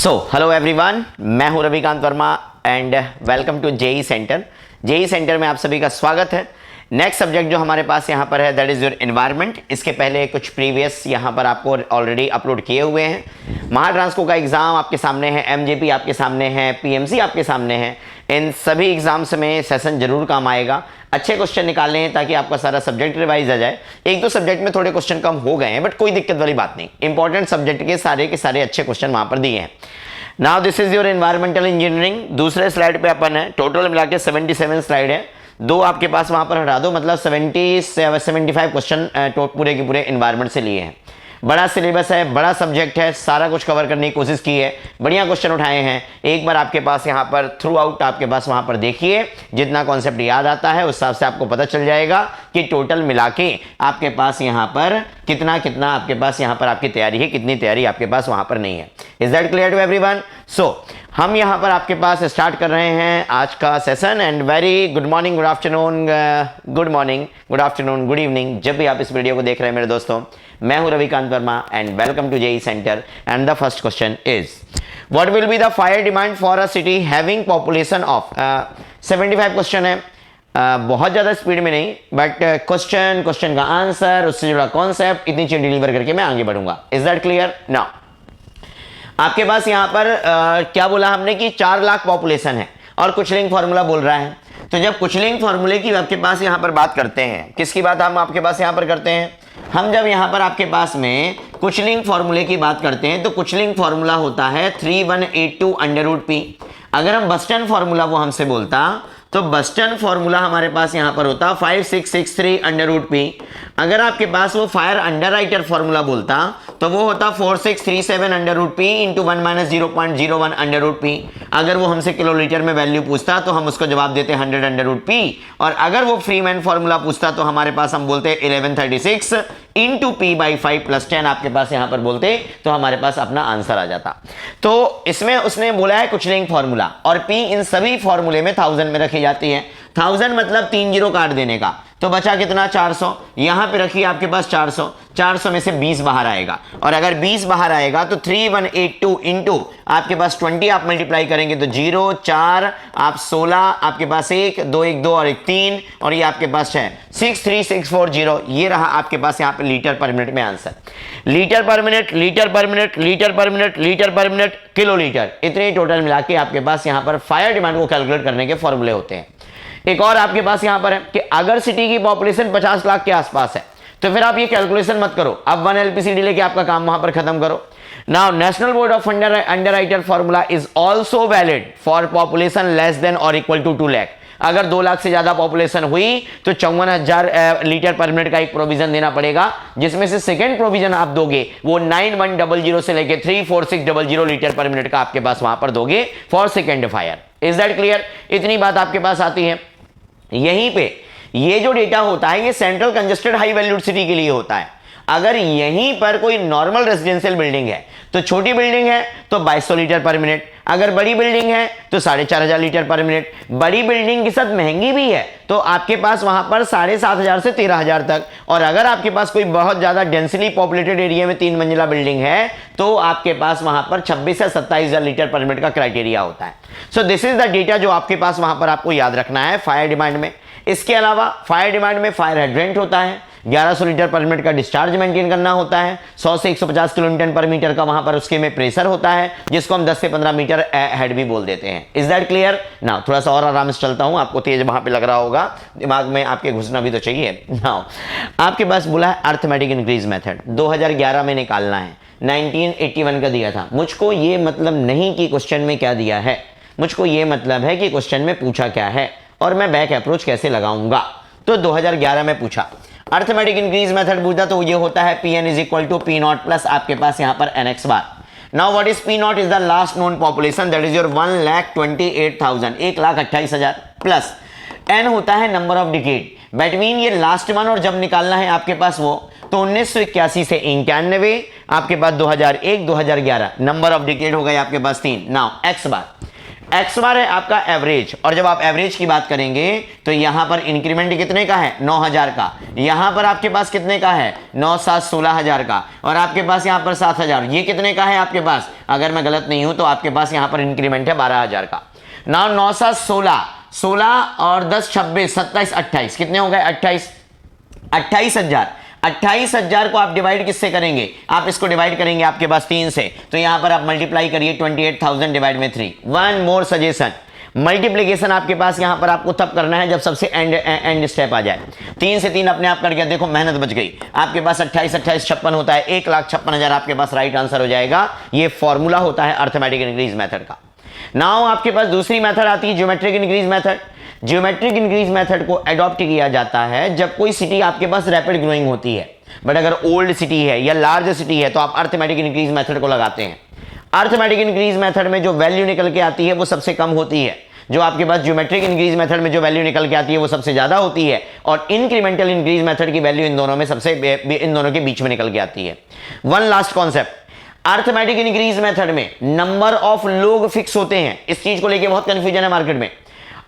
Hello everyone, मैं हूं Ravikant Verma and welcome to JE centre. JE centre में आप सभी का स्वागत है। नेक्स्ट सब्जेक्ट जो हमारे पास यहाँ पर है दैट इज़ योर एनवायरनमेंट। इसके पहले कुछ प्रीवियस यहाँ पर आपको ऑलरेडी अपलोड किए हुए हैं। महाट्रांसको का एग्ज़ाम आपके सामने है, एमजेपी आपके सामने है, पीएमसी आपके सामने है। इन सभी एग्जाम्स में सेशन जरूर काम आएगा। अच्छे क्वेश्चन निकालने हैं ताकि आपका सारा सब्जेक्ट रिवाइज आ जाए। एक दो सब्जेक्ट में थोड़े क्वेश्चन कम हो गए हैं बट कोई दिक्कत वाली बात नहीं। इंपॉर्टेंट सब्जेक्ट के सारे अच्छे क्वेश्चन वहां पर दिए हैं। Now this is your environmental engineering. दूसरे स्लाइड पे अपन है, टोटल मिला के 77 स्लाइड है। दो आपके पास वहां पर हटा दो, मतलब 75 क्वेश्चन पूरे के पूरे एनवायरमेंट से लिए हैं। बड़ा सिलेबस है, बड़ा सब्जेक्ट है, सारा कुछ कवर करने की कोशिश की है, बढ़िया क्वेश्चन उठाए हैं। एक बार आपके पास यहाँ पर थ्रू आउट आपके पास वहाँ पर देखिए, जितना कॉन्सेप्ट याद आता है उस हिसाब से आपको पता चल जाएगा कि टोटल मिला के आपके पास यहाँ पर कितना आपके पास यहाँ पर आपकी तैयारी है, कितनी तैयारी आपके पास वहाँ पर नहीं है। Is that clear to everyone? So हम यहाँ पर आपके पास स्टार्ट कर रहे हैं आज का session. And very good morning, good afternoon, good morning, good afternoon, good evening, जब भी आप इस वीडियो को देख रहे हैं मेरे दोस्तों। मैं हूं Ravikant Verma and welcome to JE centre. And the first question is what will be the fire demand for a city having population of 75 question है। बहुत ज़्यादा स्पीड में नहीं बट क्वेश्चन का आंसर, उससे जुड़ा कॉन्सेप्ट, इतनी चीज डिलीवर करके मैं आगे बढ़ूंगा। Is that clear? नाउ आपके पास यहाँ पर क्या बोला हमने कि 4 लाख पॉपुलेशन है और कुचलिंग फॉर्मूला बोल रहा है। तो जब कुचलिंग फॉर्मूले की आपके पास यहाँ पर बात करते हैं, किसकी बात हम आपके पास यहाँ पर करते हैं? हम जब यहाँ पर आपके पास में कुचलिंग फॉर्मूले की बात करते हैं तो कुचलिंग फॉर्मूला होता है 3182√p। अगर हम बस्टन फॉर्मूला वो हमसे बोलता तो बस्टन फॉर्मूला हमारे पास यहाँ पर होता 5663√p। अगर आपके पास वो फायर अंडरराइटर फॉर्मूला बोलता तो वो होता 4637√p इंटू 1 - 0.01√p। अगर वो हमसे किलोलीटर में वैल्यू पूछता तो हम उसको जवाब देते 100√p। और अगर वो फ्रीमैन फॉर्मूला पूछता तो हमारे पास हम बोलते 1136 इंटू p/5 + 10 आपके पास यहाँ पर बोलते तो हमारे पास अपना आंसर आ जाता। तो इसमें उसने बोला है कुचलिंग फॉर्मूला, और p इन सभी फॉर्मूले में 1000 में रखी जाती है। 1000 मतलब 3 जीरो काट देने का, तो बचा कितना? 400। यहां पे रखिए आपके पास 400 में से 20 बाहर आएगा, और अगर 20 बाहर आएगा तो 3182 इंटू आपके पास 20 आप मल्टीप्लाई करेंगे तो 0 4 आप 16 आपके पास 1 2 1 2 और 1 3 और ये आपके पास है 63640। ये रहा आपके पास यहाँ पे लीटर पर मिनट में आंसर। लीटर पर मिनट, लीटर पर मिनट, लीटर पर मिनट, लीटर पर मिनट, किलोलीटर, इतने टोटल मिला के आपके पास यहाँ पर फायर डिमांड को कैलकुलेट करने के फॉर्मूले होते हैं। एक और आपके पास यहां पर है कि अगर सिटी की पॉपुलेशन 50 लाख के आसपास है तो फिर आप ये कैलकुलेशन मत करो, अब 1 LPCD लेके आपका काम वहां पर खत्म करो। Now national board of underwriter formula is also valid for population less than और इक्वल टू 2 लाख। अगर 2 लाख से ज्यादा पॉपुलेशन हुई तो 54,000 लीटर पर मिनट का एक प्रोविजन देना पड़ेगा, जिसमें से सेकंड प्रोविजन आप दोगे वो 9100 से लेके 34600 लीटर पर मिनट का आपके पास वहां पर दोगे for second fire. Is that clear? इतनी बात आपके पास आती है। यहीं पे ये जो डेटा होता है ये central congested high valued city के लिए होता है। अगर यहीं पर कोई नॉर्मल रेजिडेंशियल बिल्डिंग है तो छोटी बिल्डिंग है तो 2200 लीटर पर मिनट, अगर बड़ी बिल्डिंग है तो 4500 लीटर पर मिनट। बड़ी बिल्डिंग के साथ महंगी भी है तो आपके पास वहां पर 7500 से 13000 तक। और अगर आपके पास कोई बहुत ज्यादा डेंसली पॉपुलेटेड एरिया में 3 मंजिला बिल्डिंग है तो आपके पास वहां पर 26 से 27000 लीटर पर मिनट का क्राइटेरिया होता है। So this is the data जो आपके पास वहां पर आपको याद रखना है फायर डिमांड में। इसके अलावा फायर डिमांड में फायर हाइड्रेंट होता है, 1100 लीटर पर मिनट का डिस्चार्ज मेंटेन करना होता है, 100 से 150 किलोन्यूटन पर मीटर का वहां पर उसके में प्रेशर होता है, जिसको हम 10 से 15 मीटर हेड भी बोल देते हैं। Is that clear? नाउ थोड़ा सा और आराम से चलता हूं, आपको तेज वहां पे लग रहा होगा, दिमाग में आपके घुसना भी तो चाहिए। नाउ आपके पास बोला है अर्थमेटिक इंक्रीज मेथड 2011 में निकालना है, 1981 का दिया था। मुझको ये मतलब नहीं कि क्वेश्चन में क्या दिया है, मुझको ये मतलब है कि क्वेश्चन में पूछा क्या है और मैं बैक अप्रोच कैसे लगाऊंगा। तो 2011 में पूछा अर्थमेटिक इंक्रीज मेथड पूछा तो ये होता है Pn = P0 प्लस आपके पास यहाँ पर NX bar. Now what is P0? Is the last known population, that is your 1,28,000, 1,28,000 plus n होता है number of decade. That mean ये लास्ट वन, और जब निकालना है आपके पास वो तो 1981 से 91 आपके पास 2001 2011 नंबर ऑफ डिकेड हो गए आपके पास 3। नाउ x बार, एक्स बार है आपका एवरेज, और जब आप एवरेज की बात करेंगे तो यहां पर इंक्रीमेंट कितने का है 9000 का, यहां पर आपके पास कितने का है 9 7 16000 का, और आपके पास यहां पर 7000, ये कितने का है आपके पास, अगर मैं गलत नहीं हूं तो आपके पास यहां पर इंक्रीमेंट है 12000 का। नाउ 9 7 16 और 10 26 27 28 कितने हो गए 28000। 28000 को आप डिवाइड किससे करेंगे, आप इसको डिवाइड करेंगे आपके पास 3 से, तो यहां पर आप मल्टीप्लाई करिए 28000 डिवाइड में 3। वन मोर सजेशन, मल्टीप्लीकेशन आपके पास यहां पर आपको तब करना है जब सबसे एंड स्टेप आ जाए। 3 से 3 अपने आप कट गया, देखो मेहनत बच गई आपके पास। 28 28 56 होता है, 1,56,000 आपके पास राइट आंसर हो जाएगा। ये फॉर्मूला होता है अर्थमेटिक इंक्रीज मेथड का। नाउ आपके पास दूसरी मेथड आती है geometric increase method. Geometric increase method को अडॉप्ट किया जाता है जब कोई सिटी आपके पास रैपिड ग्रोइंग होती है, बट अगर ओल्ड सिटी है या लार्ज सिटी है तो आप अर्थमेटिक इंक्रीज मेथड को लगाते हैं। अर्थमेटिक इंक्रीज मेथड में जो वैल्यू निकल के आती है वो सबसे कम होती है, जो आपके पास ज्योमेट्रिक इंक्रीज मेथड में जो वैल्यू निकल के आती है वो सबसे ज्यादा होती है, और इंक्रीमेंटल इंक्रीज मेथड की वैल्यू इन दोनों के बीच में निकल के आती है। One last concept, arithmetic increase method में नंबर ऑफ लोग फिक्स होते हैं। इस चीज को लेके बहुत कंफ्यूजन है मार्केट में।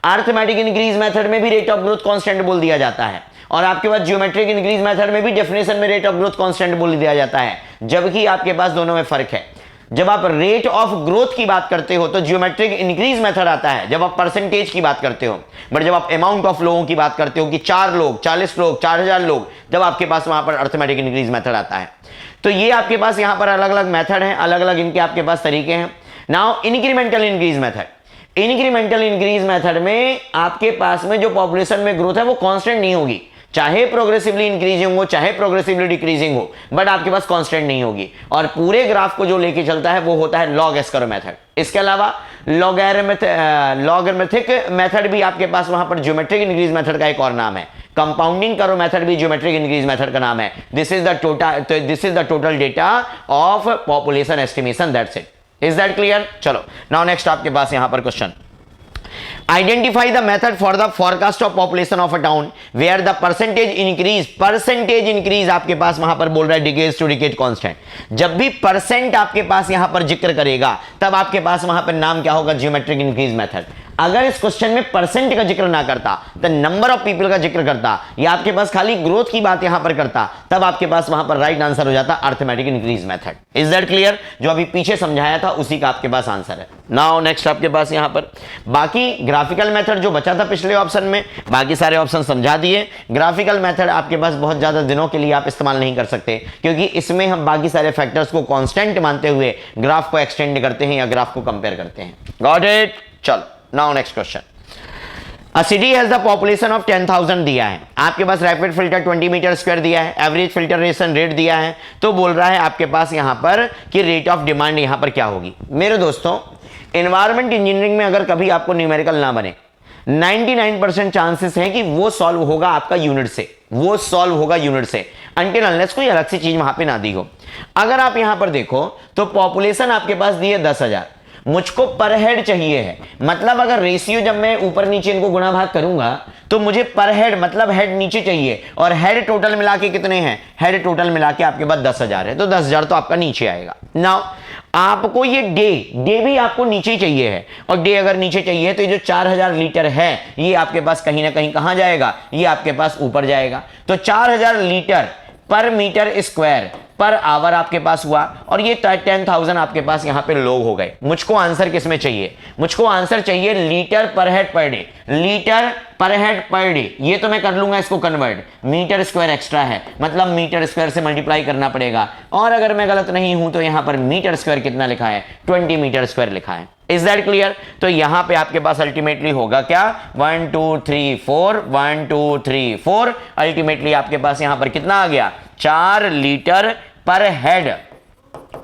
अर्थमेटिक इंक्रीज मेथड में भी रेट ऑफ ग्रोथ कांस्टेंट बोल दिया जाता है, और आपके पास ज्योमेट्रिक इंक्रीज मेथड में भी डेफिनेशन में रेट ऑफ ग्रोथ कांस्टेंट बोल दिया जाता है, जबकि आपके पास दोनों में फर्क है। जब आप रेट ऑफ ग्रोथ की बात करते हो तो ज्योमेट्रिक इंक्रीज मेथड आता है जब आप परसेंटेज की बात करते हो, बट जब आप अमाउंट ऑफ लोगों की बात करते हो कि 4 लोग 40 लोग 4000 लोग, जब आपके पास वहां पर अर्थमेटिक इंक्रीज मेथड आता है। तो ये आपके पास यहां पर अलग अलग मेथड हैं, अलग अलग इनके आपके पास तरीके हैं। Now incremental increase method, incremental increase method में आपके पास में जो पॉपुलेशन में ग्रोथ है वो कांस्टेंट नहीं होगी, चाहे प्रोग्रेसिवली इंक्रीजिंग हो चाहे प्रोग्रेसिवली डिक्रीजिंग हो, बट आपके पास कांस्टेंट नहीं होगी, और पूरे ग्राफ को जो लेके चलता है वो होता है लॉग एस्कर मेथड। इसके अलावा लॉगरिथमिक मेथड भी आपके पास वहां पर ज्योमेट्रिक इंक्रीज मेथड का एक और नाम है। कंपाउंडिंग करो मेथड भी ज्योमेट्रिक इंक्रीज मेथड का नाम है। This is the total data of population estimation, that's it. Is that clear? चलो नाउ नेक्स्ट आपके पास यहां पर question, identify the method for the forecast of population of a town where the percentage increase आपके पास वहां पर बोल रहा है डिकेज टू डिकेड कांस्टेंट। जब भी परसेंट आपके पास यहां पर जिक्र करेगा तब आपके पास वहां पर नाम क्या होगा, ज्योमेट्रिक इंक्रीज मेथड। अगर इस क्वेश्चन में परसेंट का जिक्र ना करता, तो नंबर ऑफ पीपल का जिक्र करता, या आपके पास खाली ग्रोथ की बात यहां पर करता, तब आपके पास वहां पर राइट आंसर हो जाता arithmetic increase method. Is that clear? जो अभी पीछे समझाया था उसी का आपके पास आंसर है। नाउ नेक्स्ट आपके पास यहां पर बाकी ग्राफिकल मेथड जो बचा था पिछले ऑप्शन में, बाकी सारे ऑप्शन समझा दिए। ग्राफिकल मेथड आपके पास बहुत ज्यादा दिनों के लिए आप इस्तेमाल नहीं कर सकते, क्योंकि इसमें हम बाकी सारे फैक्टर्स को कांस्टेंट मानते हुए ग्राफ को एक्सटेंड करते हैं या ग्राफ को कंपेयर करते हैं। Got it? चलो now next question, a city has the population of 10,000 दिया है, आपके पास रैपिड फिल्टर 20 मीटर स्क्वायर दिया है, एवरेज फिल्टरेशन रेट दिया है, तो बोल रहा है आपके पास यहां पर कि रेट ऑफ डिमांड यहां पर क्या होगी। मेरे दोस्तों, एनवायरमेंट इंजीनियरिंग में अगर कभी आपको न्यूमेरिकल ना बने, 99% चांसेस हैं कि वो सॉल्व होगा आपका यूनिट से, वो सॉल्व होगा यूनिट से, अनटिल अनलेस कोई अलग सी चीज वहां पे ना दी हो। अगर आप यहां पर देखो तो पॉपुलेशन आपके पास दी है 10,000, मुझको पर हेड चाहिए है, मतलब अगर रेशियो जब मैं ऊपर नीचे इनको गुणा भाग करूंगा तो मुझे पर हेड मतलब हेड नीचे चाहिए, और हेड टोटल मिला के कितने हैं, हेड टोटल मिला के आपके पास 10,000 है, तो 10,000 तो आपका नीचे आएगा। नाउ आपको ये डे भी आपको नीचे ही चाहिए है, और डे अगर नीचे चाहिए तो ये जो 4,000 लीटर है ये आपके पास कहीं ना कहीं कहां जाएगा, ये आपके पास ऊपर जाएगा। तो 4,000 लीटर पर मीटर स्क्वायर पर आवर आपके पास हुआ, और ये 10,000 आपके पास यहां पे लोग हो गए। मुझको आंसर किसमें चाहिए, मुझको आंसर चाहिए लीटर पर हेड पर डे, लीटर पर हेड पर डे। ये तो मैं कर लूंगा इसको कन्वर्ट, मीटर स्क्वायर एक्स्ट्रा है, मतलब मीटर स्क्वायर से मल्टीप्लाई करना पड़ेगा, और अगर मैं गलत नहीं हूं तो यहां पर मीटर स्क्वायर कितना लिखा है, 20 मीटर स्क्वायर लिखा है। Is that clear? तो यहां पे आपके पास अल्टीमेटली होगा क्या, 1 2 3 4, 1 2 3 4, अल्टीमेटली आपके पास यहां पर कितना आ गया, 4 लीटर पर हेड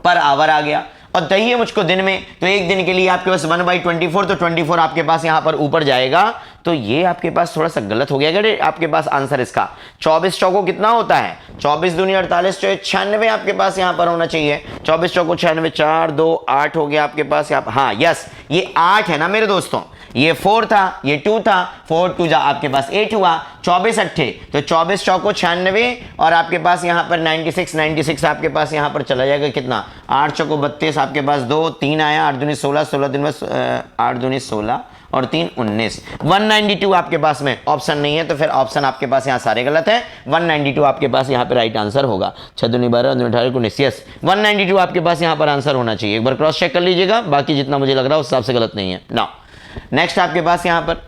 पर आवर आ गया। और चाहिए मुझको दिन में, तो एक दिन के लिए आपके पास 1/24, तो 24 आपके पास यहां पर ऊपर जाएगा, तो ये आपके पास थोड़ा सा गलत हो गया। अगर आपके पास आंसर इसका 24 चौको कितना होता है, 24 दूनी 48, 96 आपके पास यहां पर होना चाहिए। 24 चौको 96, 4 2 8 हो गया आपके पास यहाँ। हाँ यस, ये 8 है ना मेरे दोस्तों, ये 4 था, ये 2 था, 4 2 जा आपके पास 8 हुआ, 24 अट्ठे, तो 24 चौको 96 और आपके पास यहाँ पर 96 आपके पास यहाँ पर चला जाएगा कितना, 8 चौको 32 आपके पास 2 3 आया, 8 दूनी 16, 16 दिन में 8 दूनी 16 और 3 19, 192 आपके पास में ऑप्शन नहीं है, तो फिर ऑप्शन आपके पास यहाँ सारे गलत है। 192 आपके पास यहाँ पे राइट आंसर होगा। 6 दूनी 12 दूनी 18 19, यस 192 आपके पास यहाँ पर आंसर होना चाहिए। एक बार क्रॉस चेक कर लीजिएगा, बाकी जितना मुझे लग रहा है उस हिसाब से गलत नहीं है। नाउ नेक्स्ट आपके पास यहाँ पर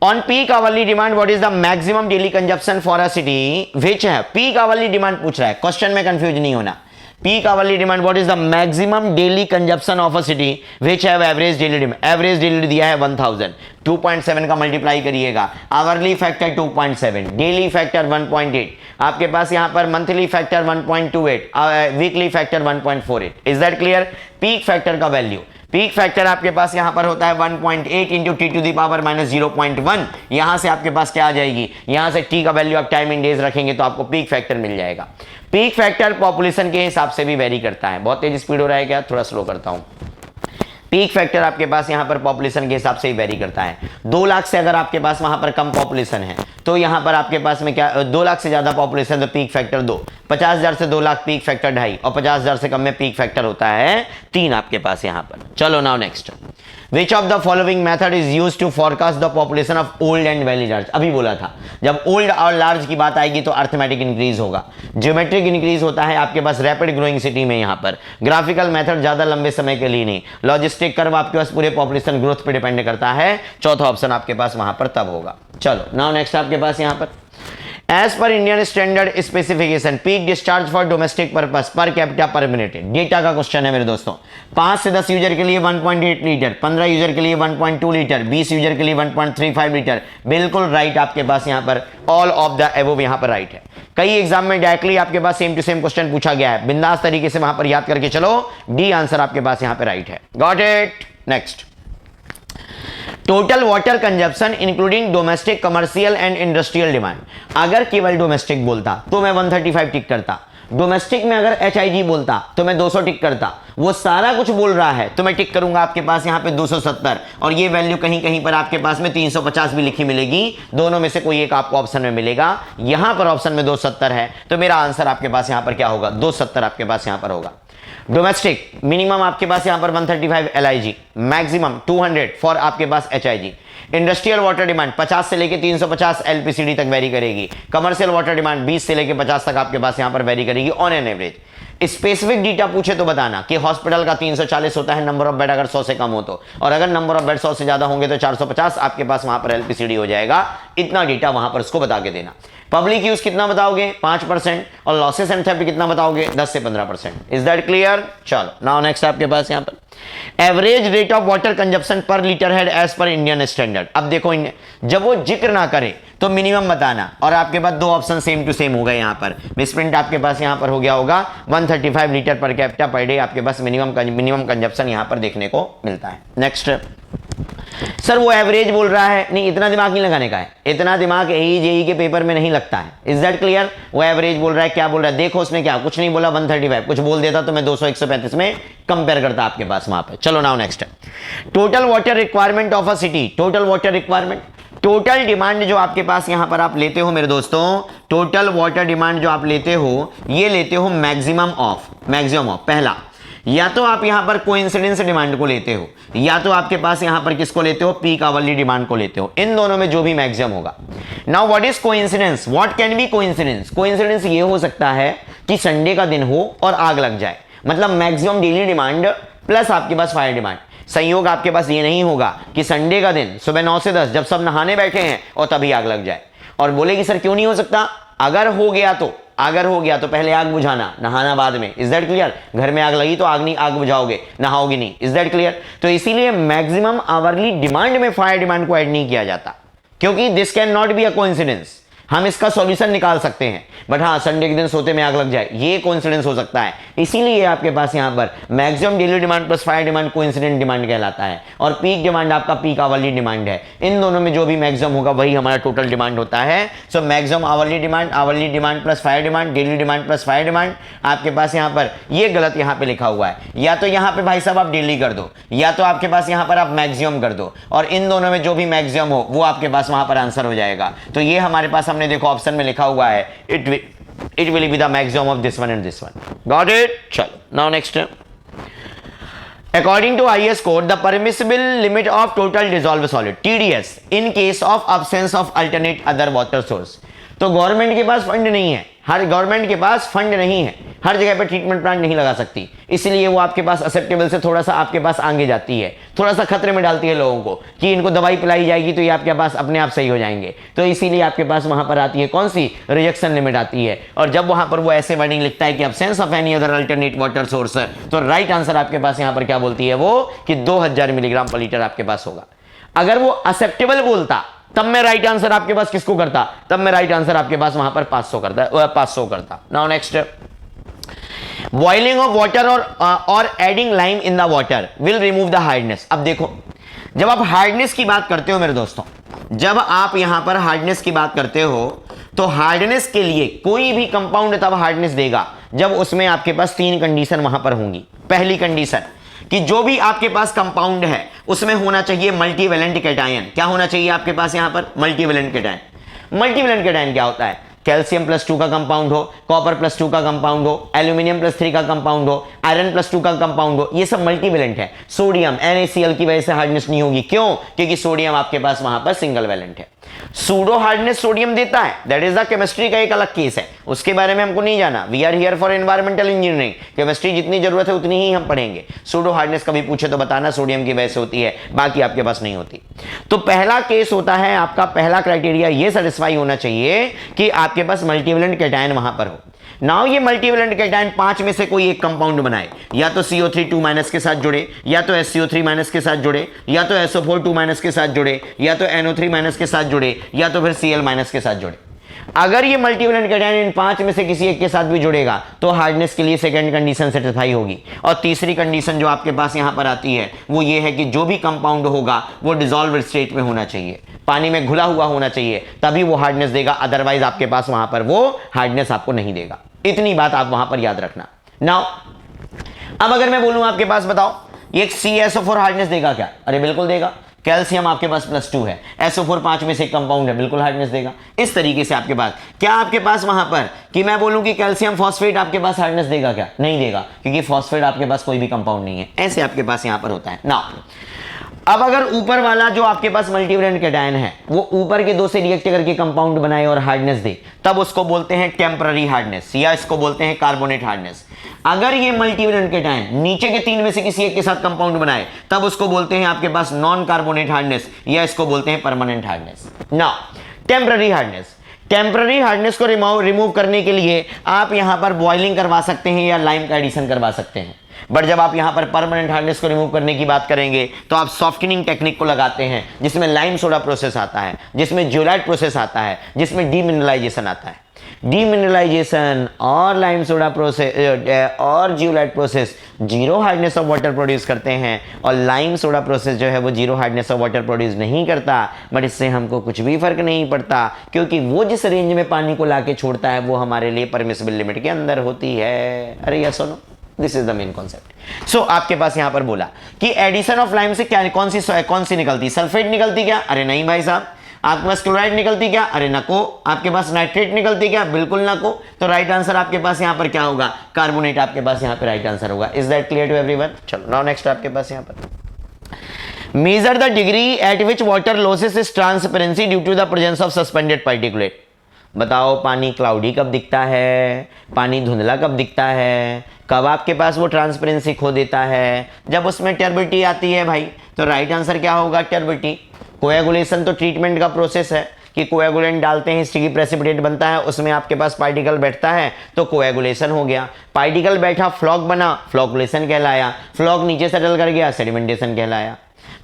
on peak hourly demand what is the maximum daily consumption for a city विच है, पीक आवरली डिमांड पूछ रहा है, क्वेश्चन में कंफ्यूज नहीं होना। Peak hourly demand, what is the maximum daily consumption of a city which have average daily demand? Average daily दिया है 1000, 2.7 का मल्टीप्लाई करिएगा, आवरली फैक्टर 2.7, डेली फैक्टर 1.8, आपके पास यहाँ पर monthly factor 1.28, weekly factor 1.48। Is that clear? Peak factor का value, peak factor आपके पास यहां पर होता है 1.8 into T to the power minus 0.1। यहां से आपके पास क्या आ जाएगी, यहां से टी का वैल्यू आप टाइम इन डेज रखेंगे तो आपको पीक फैक्टर मिल जाएगा। पीक फैक्टर पॉपुलेशन के हिसाब से भी वेरी करता है। बहुत तेज स्पीड हो रहा है क्या, थोड़ा स्लो करता हूं। पीक फैक्टर आपके पास यहां पर पॉपुलेशन के हिसाब से ही वेरी करता है। 2 लाख से अगर आपके पास वहां पर कम पॉपुलेशन है तो यहां पर आपके पास में क्या, 2 लाख से ज्यादा पॉपुलेशन तो पीक फैक्टर 2, 50,000 से 2 लाख पीक फैक्टर 2.5 और 50,000 से कम में पीक फैक्टर होता है 3 आपके पास यहां पर। चलो now next, which of the following method is used to forecast the population of old and very large. अभी बोला था जब ओल्ड और लार्ज की बात आएगी तो अर्थमेटिक इंक्रीज होगा, ज्योमेट्रिक इंक्रीज होता है आपके पास रैपिड ग्रोइंग सिटी में। यहां पर ग्राफिकल मेथड ज्यादा लंबे समय के लिए नहीं, लॉजिस्टिक कर्व आपके पास पूरे पॉपुलेशन ग्रोथ पे डिपेंड करता है। चौथा ऑप्शन आपके पास वहां पर तब होगा। चलो नाउ नेक्स्ट आपके पास यहां पर as per Indian standard specification peak discharge for domestic purpose per capita per minute, data का क्वेश्चन है मेरे दोस्तों। 5 से 10 यूजर के लिए 1.8 लीटर, 15 यूजर के लिए 1.2 लीटर, 20 यूजर के लिए 1.35 लीटर। बिल्कुल राइट आपके पास यहाँ पर ऑल ऑफ द एबोव यहाँ पर राइट है। कई एग्जाम में डायरेक्टली आपके पास सेम टू सेम क्वेश्चन पूछा गया है, बिंदास तरीके से वहां पर याद करके चलो, डी आंसर आपके पास यहाँ पे राइट है। Got it? Next, total water consumption including domestic commercial and industrial demand. अगर केवल डोमेस्टिक बोलता तो मैं 135 टिक करता, डोमेस्टिक में अगर HIG बोलता तो मैं 200 टिक करता, वो सारा कुछ बोल रहा है तो मैं टिक करूंगा आपके पास यहाँ पे 270 और ये वैल्यू कहीं कहीं पर आपके पास में 350 भी लिखी मिलेगी, दोनों में से कोई एक आपको ऑप्शन में मिलेगा। यहां पर ऑप्शन में 270 है तो मेरा आंसर आपके पास यहां पर क्या होगा, 270 आपके पास यहां पर होगा। डोमेस्टिक मिनिमम आपके पास यहां पर 135 LIG, मैक्सिमम 200 फॉर आपके पास HIG। इंडस्ट्रियल वाटर डिमांड 50 से लेके 350 LPCD तक वेरी करेगी। कमर्शियल वाटर डिमांड 20 से लेके 50 तक आपके पास यहां पर वेरी करेगी on an average. Specific data पूछे तो बताना कि हॉस्पिटल का 340 होता है नंबर ऑफ बेड अगर 100 से कम हो तो, और अगर नंबर ऑफ बेड 100 से ज्यादा होंगे तो 450 आपके पास वहां पर LPCD हो जाएगा। इतना डेटा वहां पर उसको बता के देना। पब्लिक यूज कितना बताओगे, 5%, और लॉसेस एंड थेफ्ट कितना बताओगे, 10 से 15%। Is that clear? चलो नाउ नेक्स्ट आपके पास यहां पर average rate of water consumption per litre head as per Indian standard. अब देखो जब वो जिक्र ना करे तो मिनिमम बताना, और आपके पास 2 ऑप्शन सेम टू सेम हो गए। यहां पर मिसप्रिंट आपके पास यहां पर हो गया होगा 135 litre per capita per day आपके पास मिनिमम कंजप्शन यहां पर देखने को मिलता है। नेक्स्ट, सर वो एवरेज बोल रहा है, नहीं इतना दिमाग नहीं लगाने का है, इतना दिमाग AE के पेपर में नहीं लगता है। Is that clear? वो एवरेज बोल रहा है, क्या बोल रहा है देखो, उसने क्या कुछ नहीं बोला 135, कुछ बोल देता तो मैं 200 135 में कंपेयर करता आपके पास वहां पे। चलो now next, total water requirement of a city, total water requirement, total demand जो आपके पास यहां पर आप लेते हो मेरे दोस्तों, टोटल वाटर डिमांड जो आप लेते हो ये लेते हो मैक्सिमम ऑफ पहला, या तो आप यहां पर कोइंसिडेंस डिमांड को लेते हो, या तो आपके पास यहां पर किसको लेते हो, पीक आवरली डिमांड को लेते हो। इन दोनों में जो भी मैक्सिमम होगा। Now what is coincidence, what can be coincidence? Coincidence ये हो सकता है कि संडे का दिन हो और आग लग जाए, मतलब मैक्सिमम डेली डिमांड प्लस आपके पास फायर डिमांड। संयोग आपके पास ये नहीं होगा कि संडे का दिन सुबह 9 से 10 जब सब नहाने बैठे हैं और तभी आग लग जाए। और बोलेगी सर क्यों नहीं हो सकता, अगर हो गया तो पहले आग बुझाना, नहाना बाद में। Is that clear? घर में आग लगी तो आग बुझाओगे, नहाओगे नहीं। Is that clear? तो इसीलिए मैक्सिमम आवरली डिमांड में फायर डिमांड को ऐड नहीं किया जाता, क्योंकि this can not be a coincidence. हम इसका सॉल्यूशन निकाल सकते हैं, बट हाँ संडे के दिन सोते में आग लग जाए ये कोइंसिडेंस हो सकता है। इसीलिए आपके पास यहाँ पर maximum daily demand plus fire demand coincident demand कहलाता है, और पीक डिमांड आपका पीक आवरली डिमांड है। इन दोनों में जो भी मैक्सिमम होगा वही हमारा टोटल डिमांड होता है। So maximum hourly demand plus fire demand, daily demand plus fire demand. आपके पास यहाँ पर ये गलत यहाँ पे लिखा हुआ है, या तो यहाँ पे भाई साहब आप डेली कर दो, या तो आपके पास यहाँ पर आप मैक्सिमम कर दो, और इन दोनों में जो भी मैक्सिमम हो वो आपके पास वहां पर आंसर हो जाएगा। तो ये हमारे पास हमने देखो ऑप्शन में लिखा हुआ है, it will be the maximum of this one and this one. Got it? चलो now next, according to IS code the permissible limit of total dissolved solid TDS in case of absence of alternate other water source। तो government के पास fund नहीं है, हर government के पास fund नहीं है, हर जगह पे ट्रीटमेंट प्लांट नहीं लगा सकती, इसलिए वो आपके पास एक्सेप्टेबल से थोड़ा सा आपके पास आगे जाती है, थोड़ा सा खतरे में डालती है लोगों को कि इनको दवाई पिलाई जाएगी तो ये आपके पास अपने आप सही हो जाएंगे। तो इसीलिए आपके पास वहां पर आती है कौन सी, रिजेक्शन लिमिट आती है। और जब वहां पर वो ऐसे वर्डिंग लिखता है कि absence of any other alternate water source, तो राइट आंसर आपके पास यहाँ पर क्या बोलती है वो, कि 2000 मिलीग्राम पर लीटर आपके पास होगा। अगर वो एक्सेप्टेबल बोलता तब मैं राइट आंसर आपके पास किसको करता, तब मैं राइट आंसर आपके पास वहां पर 500 करता। Now next, boiling of water और adding lime in the water will remove the hardness. अब देखो जब आप हार्डनेस की बात करते हो मेरे दोस्तों, जब आप यहां पर हार्डनेस की बात करते हो तो हार्डनेस के लिए कोई भी कंपाउंड तब हार्डनेस देगा जब उसमें आपके पास 3 कंडीशन वहां पर होंगी। पहली कंडीशन कि जो भी आपके पास कंपाउंड है उसमें होना चाहिए मल्टीवैलेंट कैटायन। क्या होना चाहिए आपके पास यहां पर, मल्टीवैलेंट कैटायन। मल्टीवैलेंट कैटायन क्या होता है, कैल्शियम +2 का कंपाउंड हो, कॉपर +2 का कंपाउंड हो, एल्यूमिनियम +3 का कंपाउंड हो, आयरन +2 का कंपाउंड हो, ये सब मल्टीवैलेंट है। सोडियम NaCl की वजह से हार्डनेस नहीं होगी, क्यों, क्योंकि सोडियम आपके पास वहां पर सिंगल वैलेंट है। सूडो हार्डनेस सोडियम देता है, दैट इज द केमिस्ट्री का एक अलग केस है, उसके बारे में हमको नहीं जाना। We are here for environmental engineering, chemistry जितनी जरूरत है उतनी ही हम पढ़ेंगे। सूडो हार्डनेस कभी पूछे तो बताना, सोडियम की वजह से होती है, बाकी आपके पास नहीं होती। तो पहला केस होता है आपका, पहला क्राइटेरिया ये सेटिस्फाई होना चाहिए कि आपके पास मल्टीवैलेंट कैटायन वहां पर हो। नाउ ये मल्टीवैलेंट कैटायन 5 में से कोई एक कंपाउंड बनाए, या तो CO3 2- के साथ जुड़े, या तो SCO3- के साथ जुड़े, या तो SO4 2- के साथ जुड़े, या तो NO3- के साथ जुड़े, या तो फिर Cl- के साथ जुड़े। अगर ये मल्टीवैलेंट कैटायन इन 5 में से किसी एक के साथ भी जुड़ेगा तो हार्डनेस के लिए सेकंड कंडीशन सेटिस्फाई होगी। और तीसरी कंडीशन जो आपके पास यहां पर आती है वो ये है कि जो भी कंपाउंड होगा वो डिसॉल्व स्टेट में होना चाहिए, पानी में घुला हुआ होना चाहिए, तभी वो हार्डनेस देगा, अदरवाइज आपके पास वहां पर वो हार्डनेस आपको नहीं देगा। इतनी बात आप वहां पर याद रखना। नाउ अब अगर मैं बोलूं आपके पास बताओ ये CaSO4 हार्डनेस देगा क्या, अरे बिल्कुल देगा। कैल्शियम आपके पास +2 है, SO4 5 में से एक कंपाउंड है, बिल्कुल हार्डनेस देगा। इस तरीके से आपके पास क्या, आपके पास वहां पर कि मैं बोलूं कि कैल्शियम फॉस्फेट आपके पास हार्डनेस देगा क्या, नहीं देगा, क्योंकि फॉस्फेट आपके पास कोई भी कंपाउंड नहीं है। ऐसे आपके पास यहां पर होता है ना। अब अगर ऊपर वाला जो आपके पास मल्टीवैलेंट कैटायन है वो ऊपर के 2 से रिएक्ट करके कंपाउंड बनाए और हार्डनेस दे, तब उसको बोलते हैं टेम्पररी हार्डनेस, या इसको बोलते हैं कार्बोनेट हार्डनेस। अगर ये मल्टीवैलेंट कैटायन नीचे के 3 में से किसी एक के साथ कंपाउंड बनाए तब उसको बोलते हैं आपके पास नॉन कार्बोनेट हार्डनेस, या इसको बोलते हैं permanent hardness. Now temporary hardness, temporary hardness को रिमूव करने के लिए आप यहां पर बॉइलिंग करवा सकते हैं या लाइम का एडिशन करवा सकते हैं। बट जब आप यहां पर परमानेंट हार्डनेस को रिमूव करने की बात करेंगे तो आप सॉफ्टनिंग टेक्निक को लगाते हैं, जिसमें लाइम सोडा प्रोसेस आता है, जिसमें जियोलाइट प्रोसेस आता है, जिसमें डीमिनरलाइजेशन आता है। डीमिनरलाइजेशन और लाइम सोडा प्रोसेस और zeolite process 0 hardness of water produce करते हैं, और लाइम सोडा प्रोसेस जो है वो 0 हार्डनेस ऑफ वाटर प्रोड्यूस नहीं करता। बट इससे हमको कुछ भी फर्क नहीं पड़ता, क्योंकि वो जिस रेंज में पानी को लाके छोड़ता है वो हमारे लिए परमिसिबल लिमिट के अंदर होती है। अरे यस और no, this is the main concept. So आपके पास यहां पर बोला कि एडिशन ऑफ लाइम से क्या कौन सी निकलती, सल्फेट निकलती क्या, अरे नहीं भाई साहब। आपके पास क्लोराइड निकलती क्या, अरे नको। आपके पास नाइट्रेट निकलती क्या, बिल्कुल नको। तो राइट आंसर आपके पास यहां पर क्या होगा, कार्बोनेट आपके पास यहां पर राइट आंसर होगा। Is that clear to everyone? चलो नाउ नेक्स्ट आपके पास यहां पर measure the degree at which water losses is transparency due to the presence of suspended particulate. बताओ पानी क्लाउडी कब दिखता है, पानी धुंधला कब दिखता है, कब आपके पास वो ट्रांसपेरेंसी खो देता है, जब उसमें टर्बिडिटी आती है भाई। तो राइट आंसर क्या होगा, टर्बिडिटी। कोएगुलेशन तो ट्रीटमेंट का प्रोसेस है कि कोएगुलेंट डालते हैं, स्टिकी प्रेसिपिटेट बनता है, उसमें आपके पास पार्टिकल बैठता है तो कोएगुलेशन हो गया। पार्टिकल बैठा फ्लॉक बना, फ्लॉकुलेशन कहलाया। फ्लॉक नीचे सेटल कर गया, सेडिमेंटेशन कहलाया।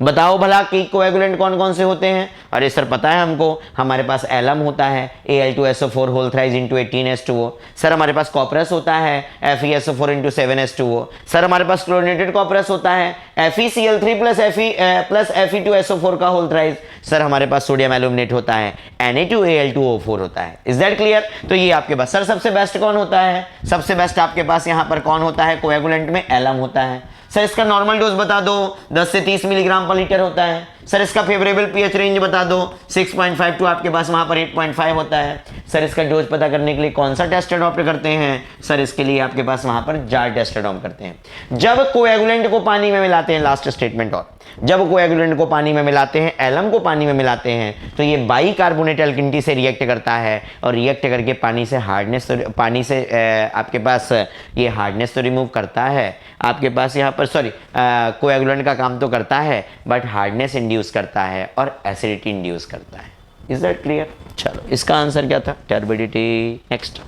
बताओ भला कि कोएगुलेंट कौन कौन से होते हैं। अरे सर पता है हमको, हमारे पास एलम होता है Al2SO4 whole thrice into 18H2O। Sir हमारे पास कॉपरस होता है FeSO4 इंटू 7H2O। सर हमारे पास क्लोरीनेटेड कॉपरस होता है FeCl3 प्लस Fe2SO4 का होल थ्राइज। सर हमारे पास सोडियम एल्यूमिनेट होता है Na2Al2O4 होता है। Is that clear? तो ये आपके पास। सर सबसे बेस्ट कौन होता है? सबसे बेस्ट आपके पास यहाँ पर कौन होता है कोएगुलेंट में? एलम होता है। सर इसका नॉर्मल डोज बता दो, 10 से 30 मिलीग्राम पर लीटर होता है। सर इसका फेवरेबल पीएच रेंज बता दो, 6.5 टू आपके पास वहां पर 8.5 होता है। सर इसका डोज पता करने के लिए कौन सा टेस्ट अडॉप्ट करते हैं? सर इसके लिए आपके पास वहां पर जार टेस्ट अडॉप्ट करते हैं। जब कोएगुलेंट को पानी में मिलाते हैं, लास्ट स्टेटमेंट, और जब कोएगुलेंट को पानी में मिलाते हैं, एलम को पानी में मिलाते हैं, तो ये बाइकार्बोनेट एल्किनिटी से रिएक्ट करता है और रिएक्ट करके पानी से आपके पास ये हार्डनेस तो रिमूव करता है आपके पास यहाँ पर, सॉरी कोएगुलेंट का काम तो करता है बट हार्डनेस इंड्यूस करता है और एसिडिटी इंड्यूस करता है। Is that clear? चलो इसका आंसर क्या था? Turbidity. Next,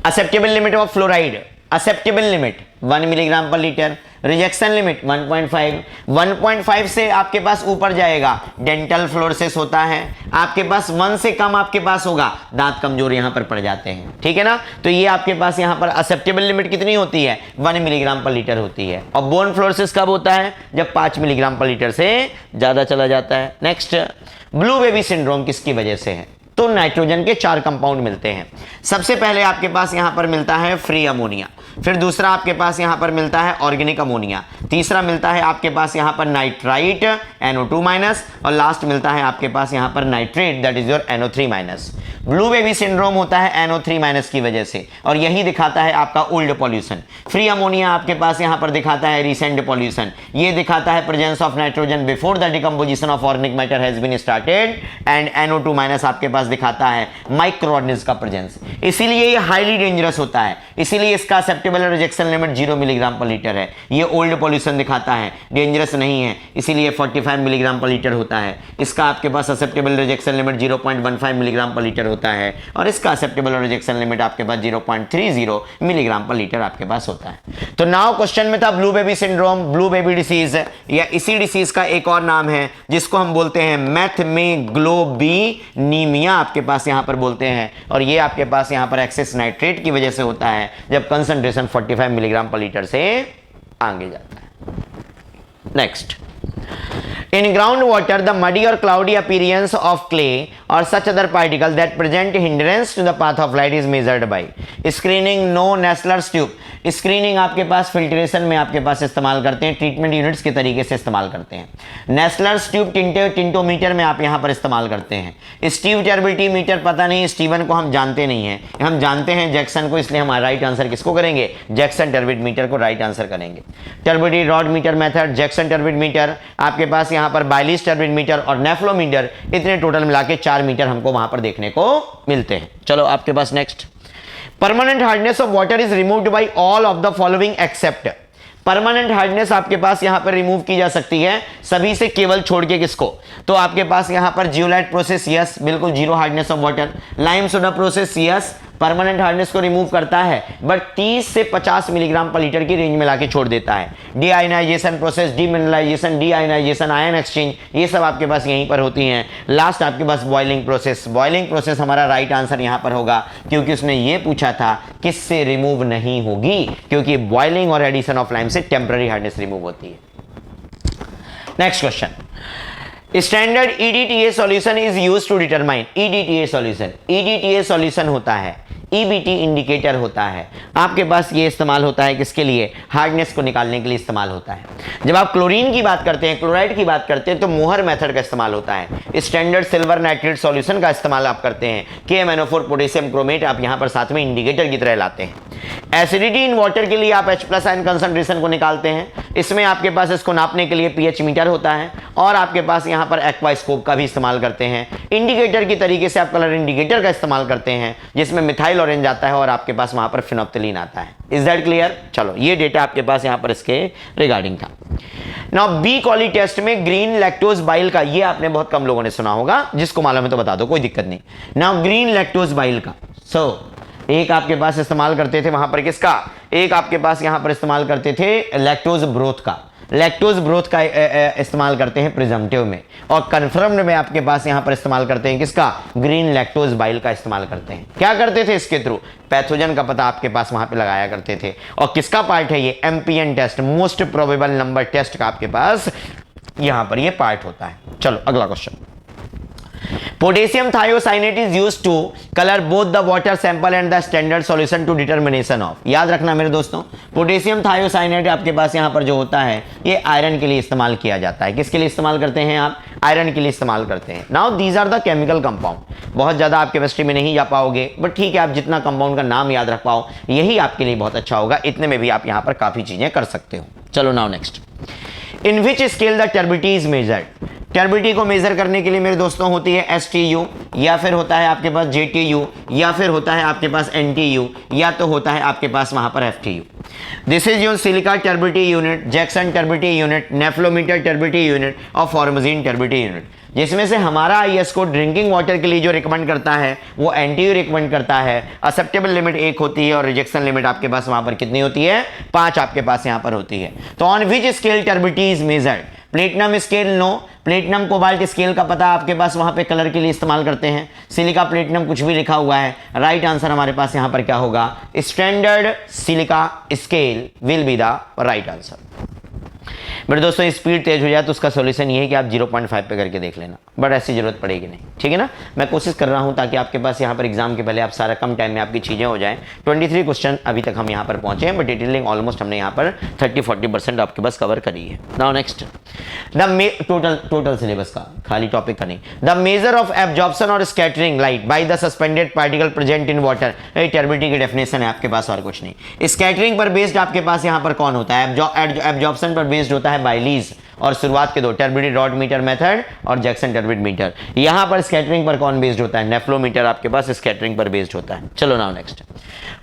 acceptable limit of fluoride. Acceptable limit 1 milligram पर लीटर, रिजेक्शन लिमिट 1.5 से आपके पास ऊपर जाएगा डेंटल फ्लोरोसिस होता है, आपके पास 1 से कम आपके पास होगा दांत कमजोर यहां पर पड़ जाते हैं, ठीक है ना। तो ये आपके पास यहां पर एक्सेप्टेबल लिमिट कितनी होती है? 1 मिलीग्राम पर लीटर होती है। और बोन फ्लोरोसिस कब होता है? जब 5 मिलीग्राम पर लीटर से ज्यादा चला जाता है। नेक्स्ट, ब्लू बेबी सिंड्रोम किसकी वजह से है? तो नाइट्रोजन के 4 कंपाउंड मिलते हैं। सबसे पहले आपके पास यहां पर मिलता है फ्री अमोनिया, फिर दूसरा आपके पास यहां पर मिलता है ऑर्गेनिक अमोनिया, तीसरा मिलता है आपके पास यहां पर नाइट्राइट NO2- और लास्ट मिलता है आपके पास यहां पर nitrate, that is your NO3-। Blue baby syndrome होता है NO3- की वजह से, और यही दिखाता है आपका ओल्ड पॉल्यूशन। फ्री अमोनिया आपके पास यहां पर दिखाता है रिसेंट पॉल्यूशन, ये दिखाता है presence of nitrogen before the decomposition of organic matter has been started, and NO2- आपके पास दिखाता है माइक्रो ऑर्गेनिज्म का प्रेजेंस। इसीलिए ये हाईली डेंजरस होता है, इसीलिए इसका एक्सेप्टेबल रिजेक्शन लिमिट 0 मिलीग्राम पर लीटर है। ये ओल्ड पॉल्यूशन दिखाता है, डेंजरस नहीं है, इसीलिए 45 मिलीग्राम पर लीटर होता है। इसका आपके पास एक्सेप्टेबल रिजेक्शन लिमिट 0.15 मिलीग्राम पर लीटर होता है, और इसका एक्सेप्टेबल रिजेक्शन लिमिट आपके पास 0.30 मिलीग्राम पर लीटर आपके पास होता है। तो नाउ क्वेश्चन में था blue baby syndrome, blue baby disease, या इसी डिसीज का एक और नाम है जिसको हम बोलते हैं मैथमेग्लोबिनीमिया आपके पास यहां पर बोलते हैं, और ये आपके पास यहां पर एक्सेस नाइट्रेट की वजह से होता है जब कंसंट्रेशन 45 मिलीग्राम पर लीटर से आगे जाता है। Next, in groundwater the muddy or cloudy appearance of clay or such other particle that present hindrance to the path of light is measured by screening, no Nessler's tube। Screening आपके पास filtration में आपके पास इस्तेमाल करते हैं, treatment units के तरीके से इस्तेमाल करते हैं। नेस्लर्स ट्यूब टिंटोमीटर में आप यहां पर इस्तेमाल करते हैं। स्टीव टर्बिडिटी मीटर पता नहीं, स्टीवन को हम जानते नहीं हैं, हम जानते हैं जैक्सन को, इसलिए हम राइट आंसर किसको करेंगे? जैक्सन टर्बिड मीटर को राइट आंसर करेंगे। Turbidity rod meter method, Jackson turbid meter, आपके पास यहां पर बाइलिस टर्बिड मीटर और नेफ्लोमीटर, इतने टोटल मिला के 4 मीटर हमको वहां पर देखने को मिलते हैं। चलो आपके पास next, permanent hardness of water is removed by all of the following except. Permanent hardness आपके पास यहां पर रिमूव की जा सकती है सभी से, केवल छोड़ के किसको? तो आपके पास यहां पर जियोलाइट प्रोसेस, यस बिल्कुल zero hardness of water. Lime soda process, yes permanent hardness को रिमूव करता है बट 30 से 50 मिलीग्राम पर लीटर की रेंज में लाके छोड़ देता है। डीआयनाइजेशन प्रोसेस, डीमिनरलाइजेशन, डीआयनाइजेशन, आयन एक्सचेंज, ये सब आपके पास यहीं पर होती हैं। लास्ट आपके पास बॉइलिंग प्रोसेस, बॉइलिंग प्रोसेस हमारा राइट आंसर यहां पर होगा, क्योंकि उसने ये पूछा था किससे रिमूव नहीं होगी, क्योंकि बॉइलिंग और एडिशन ऑफ लाइम से टेम्पररी हार्डनेस रिमूव होती है। Next question, standard EDTA solution is used to determine. EDTA solution होता है, EBT इंडिकेटर होता है, आपके पास ये इस्तेमाल होता है किसके लिए? हार्डनेस को निकालने के लिए इस्तेमाल होता है। जब आप क्लोरीन की बात करते हैं, क्लोराइड की बात करते हैं, तो मोहर मेथड का इस्तेमाल होता है। स्टैंडर्ड सिल्वर नाइट्रेट सॉल्यूशन का इस्तेमाल आप करते हैं, KMnO4 पोटेशियम क्रोमेट आप यहां पर साथ में इंडिकेटर की तरह लाते हैं। एसिडिटी इन वाटर के लिए आप H+ आयन कंसंट्रेशन को निकालते हैं, इसमें आपके पास इसको नापने के लिए pH मीटर होता है, और आपके पास यहां पर एक्वास्कोप का भी इस्तेमाल करते हैं। इंडिकेटर की तरीके से आप कलर इंडिकेटर का इस्तेमाल करते हैं, जिसमें मिथाइल ऑरेंज आता है और आपके पास वहां पर फिनोप्थिलीन आता है। Is that clear? चलो ये डेटा आपके पास यहां पर इसके रिगार्डिंग था। नाउ बी कॉली टेस्ट में ग्रीन लैक्टोज बाइल का, ये आपने बहुत कम लोगों ने सुना होगा, जिसको मालूम है तो बता दो, कोई दिक्कत नहीं। नाउ ग्रीन लैक्टोज बाइल का, एक आपके पास इस्तेमाल करते थे वहां पर किसका? एक आपके पास यहां पर इस्तेमाल करते थे लैक्टोज ब्रोथ का। लैक्टोज ग्रोथ का इस्तेमाल करते हैं प्रिजम्पटिव में, और कन्फर्म्ड में आपके पास यहां पर इस्तेमाल करते हैं किसका, ग्रीन लैक्टोज बाइल का इस्तेमाल करते हैं। क्या करते थे इसके थ्रू, पैथोजन का पता आपके पास वहां पे लगाया करते थे। और किसका पार्ट है ये, MPN test, most probable number test का आपके पास यहां पर ये पार्ट होता है। चलो अगला question. Potassium thiocyanate is used to colour both the water sample and the standard solution to determination of. याद रखना मेरे दोस्तों, पोटेशियम थायोसाइनेट आपके पास यहां पर जो होता है ये आयरन के लिए इस्तेमाल किया जाता है। किसके लिए इस्तेमाल करते हैं आप, आयरन के लिए इस्तेमाल करते हैं। Now these are the chemical compound. बहुत ज्यादा आप केमिस्ट्री में नहीं जा पाओगे, बट ठीक है, आप जितना कंपाउंड का नाम याद रख पाओ यही आपके लिए बहुत अच्छा होगा। इतने में भी आप यहां पर काफी चीजें कर सकते हो। चलो now next, in which scale the turbidity is measured. Turbidity को मेजर करने के लिए मेरे दोस्तों होती है STU, या फिर होता है आपके पास JTU, या फिर होता है आपके पास NTU, या तो होता है आपके पास वहां पर FTU। This is your silica turbidity unit, Jackson turbidity unit, nephelometer turbidity unit और फॉर्मजीन टर्बिडिटी यूनिट। जिसमें से हमारा IS को ड्रिंकिंग वाटर के लिए जो रिकमेंड करता है वो NTU रिकमेंड करता है। एक्सेप्टेबल लिमिट 1 होती है और रिजेक्शन लिमिट आपके पास वहां पर कितनी होती है, 5 आपके पास यहां पर होती है। तो on which scale turbidity is measured, platinum scale no, platinum cobalt scale का पता आपके पास वहां पे कलर के लिए इस्तेमाल करते हैं। सिलिका प्लेटिनम कुछ भी लिखा हुआ है, राइट आंसर हमारे पास यहां पर क्या होगा, standard silica scale will be the right answer. But दोस्तों स्पीड तेज हो जाए तो उसका सॉल्यूशन ये है कि आप 0.5 पे करके देख लेना, बट ऐसी जरूरत पड़ेगी नहीं, ठीक है ना। मैं कोशिश कर रहा हूं ताकि आपके पास यहाँ पर एग्जाम के पहले आप सारा कम टाइम में आपकी चीजें हो जाएं। 23 क्वेश्चन अभी तक हम यहाँ पर पहुंचे हैं, बट डिटेलिंग ऑलमोस्ट हमने यहाँ पर 30-40% आपके पास कवर करी है। नाउ नेक्स्ट, टोटल सिलेबस का, खाली टॉपिक का नहीं। द मेजर ऑफ एब्जॉर्प्शन और scattering light by the suspended particle present in water, turbidity की डेफिनेशन है आपके पास और कुछ नहीं। स्कैटरिंग पर बेस्ड आपके पास यहाँ पर कौन होता है, एब्जॉर्प्शन पर बेस्ड होता है बाइलीज, और शुरुआत के दो टर्बिडिटी रॉड मीटर मेथड और जैक्सन टर्बिडिटी मीटर। यहां पर स्कैटरिंग पर कौन बेस्ड होता है, नेफ्लोमीटर आपके पास स्कैटरिंग पर बेस्ड होता है। चलो now next,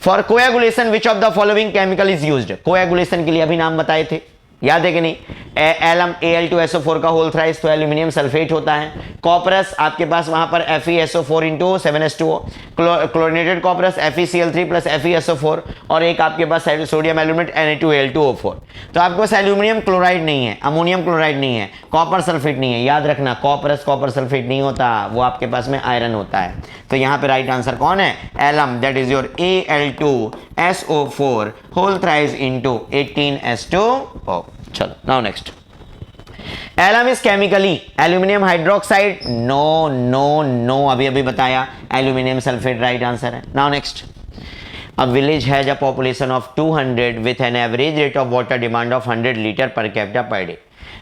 for coagulation which of the following chemical is used. Coagulation के लिए अभी नाम बताए थे, याद है कि नहीं, एलम Al2SO4 का होल थ्राइस तो एल्यूमिनियम सल्फेट होता है। कॉपरस आपके पास वहां पर FeSO4 into 7H2O, chlorinated कॉपरस FeCl3 plus FeSO4, और एक आपके पास सोडियम एल्यूमिनेट Na2Al2O4। तो आपके पास एल्यूमिनियम क्लोराइड नहीं है, अमोनियम क्लोराइड नहीं है, कॉपर सल्फेट नहीं है। याद रखना कॉपरस कॉपर सल्फेट नहीं होता, वो आपके पास में आयरन होता है। तो यहाँ पे राइट आंसर कौन है, alum, that is your Al2SO4 whole thrice into 18H2O। चलो now next, alum is chemically aluminium hydroxide, no no no, अभी अभी बताया एल्यूमिनियम सल्फेट राइट आंसर है। Now next, a village has a population of 200 with an average rate of water demand of 100 litre per capita per day.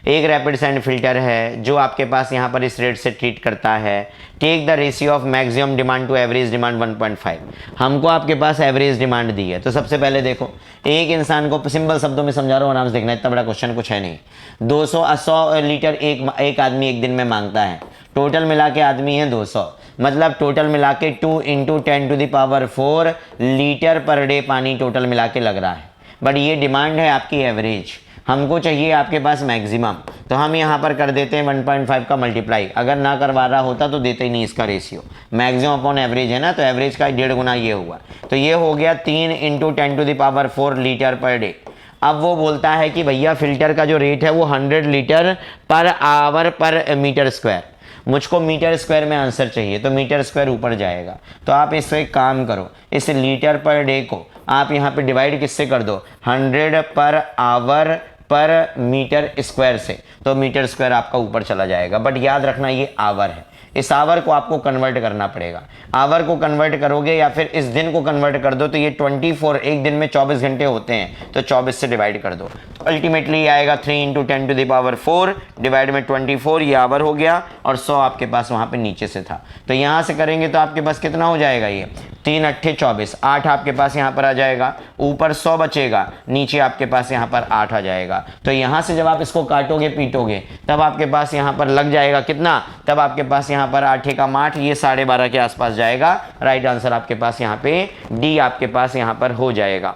एक rapid sand filter है जो आपके पास यहाँ पर इस रेट से ट्रीट करता है। Take the ratio of maximum demand to average demand 1.5। हमको आपके पास एवरेज डिमांड दी है, तो सबसे पहले देखो एक इंसान को, सिंपल शब्दों में समझा रहा हूँ, आराम से देखना, इतना बड़ा क्वेश्चन कुछ है नहीं। 200 लीटर एक आदमी एक दिन में मांगता है, टोटल मिला के आदमी है 200, मतलब टोटल मिला के 2 × 10⁴ लीटर पर डे पानी टोटल मिला के लग रहा है। बट ये डिमांड है आपकी एवरेज, हमको चाहिए आपके पास मैक्सिमम, तो हम यहाँ पर कर देते हैं 1.5 का मल्टीप्लाई। अगर ना करवा रहा होता तो देते ही नहीं इसका रेशियो, मैक्सिमम अपॉन एवरेज है ना, तो एवरेज का 1.5 गुना ये हुआ, तो ये हो गया 3 × 10⁴ लीटर पर डे। अब वो बोलता है कि भैया फिल्टर का जो रेट है वो 100 लीटर पर आवर पर मीटर स्क्वायर। मुझको मीटर स्क्वायर में आंसर चाहिए, तो मीटर स्क्वायर ऊपर जाएगा। तो आप इससे एक काम करो, इस लीटर पर डे को आप यहाँ पे डिवाइड किससे कर दो, 100 पर आवर पर मीटर स्क्वायर से, तो मीटर स्क्वायर आपका ऊपर चला जाएगा। बट याद रखना ये आवर है, इस आवर को आपको कन्वर्ट करना पड़ेगा। आवर को कन्वर्ट करोगे या फिर इस दिन को कन्वर्ट कर दो, तो ये 24, एक दिन में 24 घंटे होते हैं, तो 24 से डिवाइड कर दो, तो अल्टीमेटली आएगा 3 × 10⁴ डिवाइड में 24, ये आवर हो गया, और 100 आपके पास वहां पे नीचे से था। तो यहां से करेंगे तो आपके पास कितना हो जाएगा, ये 3 × 8 = 24, 8 आपके पास यहाँ पर आ जाएगा, ऊपर 100 बचेगा, नीचे आपके पास यहाँ पर 8 आ जाएगा। तो यहाँ से जब आप इसको काटोगे पीटोगे तब आपके पास यहाँ पर लग जाएगा कितना, तब आपके पास यहाँ पर 8 × 8, ये 12.5 के आसपास जाएगा। राइट आंसर आपके पास यहाँ पे डी आपके पास यहाँ पर हो जाएगा,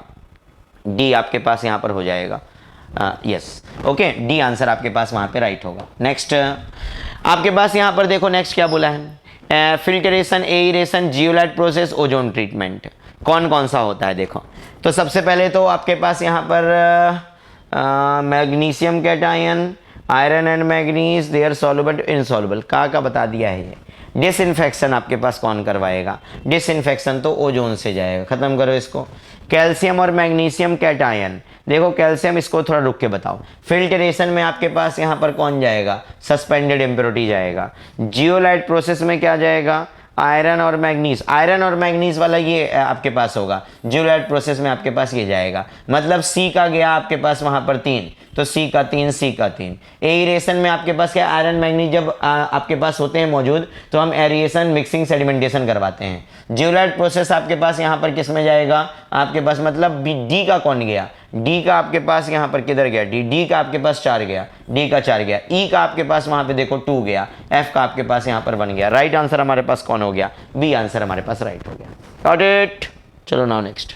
डी आपके पास यहाँ पर हो जाएगा। यस ओके, डी आंसर आपके पास वहाँ पे राइट होगा। नेक्स्ट आपके पास यहाँ पर देखो, नेक्स्ट क्या बोला है, filtration, aeration, zeolite process, ozone treatment, कौन कौन सा होता है देखो। तो सबसे पहले तो आपके पास यहाँ पर magnesium cation, iron and manganese they are soluble insoluble, का बता दिया है ये। डिसइंफेक्शन आपके पास कौन करवाएगा? डिसइंफेक्शन तो ओजोन से जाएगा, खत्म करो इसको। कैल्शियम और मैग्नीशियम कैटायन, देखो कैल्शियम, इसको थोड़ा रुक के बताओ। फिल्ट्रेशन में आपके पास यहाँ पर कौन जाएगा? सस्पेंडेड इम्प्योरिटी जाएगा। जियोलाइट प्रोसेस में क्या जाएगा? आयरन और मैग्नीज, आयरन और मैग्नीज वाला ये आपके पास होगा। जियोलाइट प्रोसेस में आपके पास ये जाएगा, मतलब सी का गया आपके पास वहां पर 3, तो सी का 3, सी का 3। एरेशन में आपके पास क्या? आयरन मैग्नीज जब आपके पास होते हैं मौजूद, तो हम एरिएशन मिक्सिंग सेडिमेंटेशन करवाते हैं। जियोलाइट प्रोसेस आपके पास यहाँ पर किस में जाएगा? आपके पास मतलब डी का कौन गया? डी का आपके पास यहाँ पर किधर गया? डी का आपके पास 4 गया, डी का 4 गया। ई का आपके पास वहां पे देखो 2 गया, एफ का आपके पास यहाँ पर 1 गया। राइट आंसर हमारे पास कौन हो गया? बी आंसर हमारे पास राइट हो गया। Got it? चलो now next.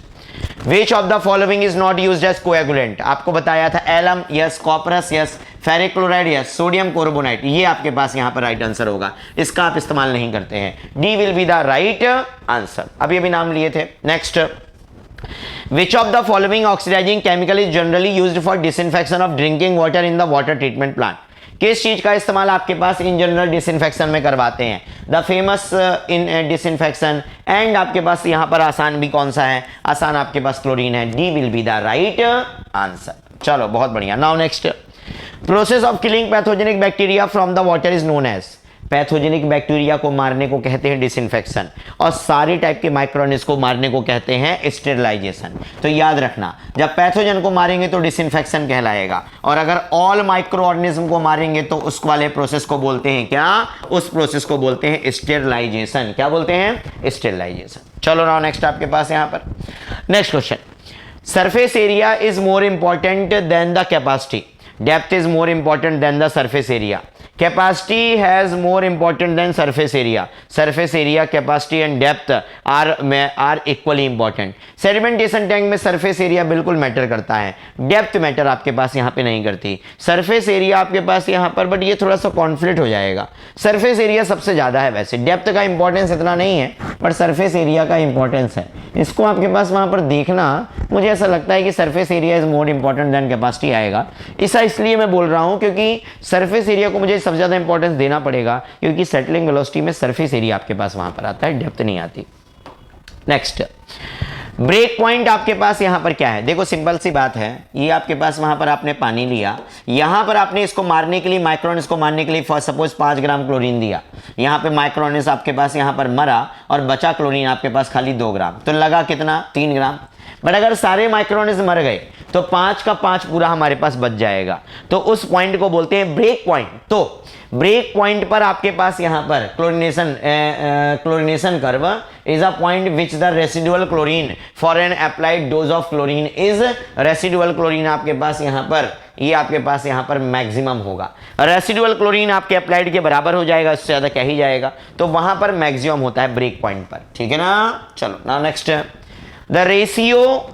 Which of the following is not used as coagulant? आपको बताया था alum yes, copperas yes, ferric chloride yes, sodium carbonate, ये आपके पास यहाँ पर राइट आंसर होगा। इसका आप इस्तेमाल नहीं करते हैं। D will be the right answer. अभी अभी नाम लिए थे। Next, which of the following oxidizing chemical is generally used for disinfection of drinking water in the water treatment plant? किस चीज का इस्तेमाल आपके पास इन जनरल डिसइंफेक्शन में करवाते हैं? The famous in disinfection. And आपके पास यहां पर आसान भी कौन सा है? आसान आपके पास क्लोरीन है। D will be the right answer. चलो बहुत बढ़िया। Now next, process of killing pathogenic bacteria from the water is known as. Pathogenic bacteria को मारने को कहते हैं डिसइंफेक्शन, और सारे टाइप के माइक्रोऑर्गेनिज्म को मारने को कहते हैं स्टेरिलाइजेशन। तो याद रखना, जब पैथोजन को मारेंगे तो डिसइंफेक्शन कहलाएगा, और अगर ऑल माइक्रोऑर्गेनिज्म को मारेंगे तो उस वाले प्रोसेस को बोलते हैं क्या? उस प्रोसेस को बोलते हैं स्टेरिलाइजेशन। क्या बोलते हैं? स्टेरिलाइजेशन। चलो नाउ नेक्स्ट आपके पास यहां पर next question, surface area is more important than the capacity, depth is more important than the surface area, capacity has more important than surface area, surface area, capacity and depth are equally important। Sedimentation tank में surface area बिल्कुल matter करता है, depth matter आपके पास यहाँ पे नहीं करती। सरफेस एरिया आपके पास यहाँ पर, बट ये थोड़ा सा कॉन्फ्लिक्ट हो जाएगा। सरफेस एरिया सबसे ज्यादा है, वैसे डेप्थ का इंपॉर्टेंस इतना नहीं है, पर सरफेस एरिया का इंपॉर्टेंस है। इसको आपके पास वहां पर देखना, मुझे ऐसा लगता है कि surface area is more important than capacity आएगा। ऐसा इसलिए मैं बोल रहा हूं क्योंकि सरफेस एरिया को मुझे सबसे ज्यादा इंपॉर्टेंस देना पड़ेगा, क्योंकि सेटलिंग वेलोसिटी में सरफेस एरिया आपके पास वहां पर आता है, डेप्थ नहीं आती। नेक्स्ट, ब्रेक पॉइंट आपके पास यहां पर क्या है? देखो सिंपल सी बात है, ये आपके पास वहां पर आपने पानी लिया, यहां पर आपने इसको मारने के लिए, माइक्रोऑर्गेनिज्म को मारने के लिए फॉर सपोज 5 ग्राम क्लोरीन दिया, यहां पे माइक्रोऑर्गेनिज्म आपके पास यहां पर मरा और बचा क्लोरीन आपके पास खाली 2 ग्राम, तो लगा कितना? 3 ग्राम। बट अगर सारे माइक्रोऑर्गेनिज्म मर गए तो 5 का 5 पूरा हमारे पास बच जाएगा, तो उस पॉइंट को बोलते हैं ब्रेक पॉइंट। तो ब्रेक पॉइंट पर आपके पास यहां पर chlorination curve is a point which the residual chlorine for an applied dose of chlorine is, residual chlorine आपके पास यहां पर, ये आपके पास यहां पर मैक्सिमम होगा। रेसिडुअल क्लोरीन आपके अप्लाइड के बराबर हो जाएगा, इससे ज्यादा क्या ही जाएगा, तो वहां पर मैक्सिमम होता है ब्रेक पॉइंट पर। ठीक है ना? चलो now next, the ratio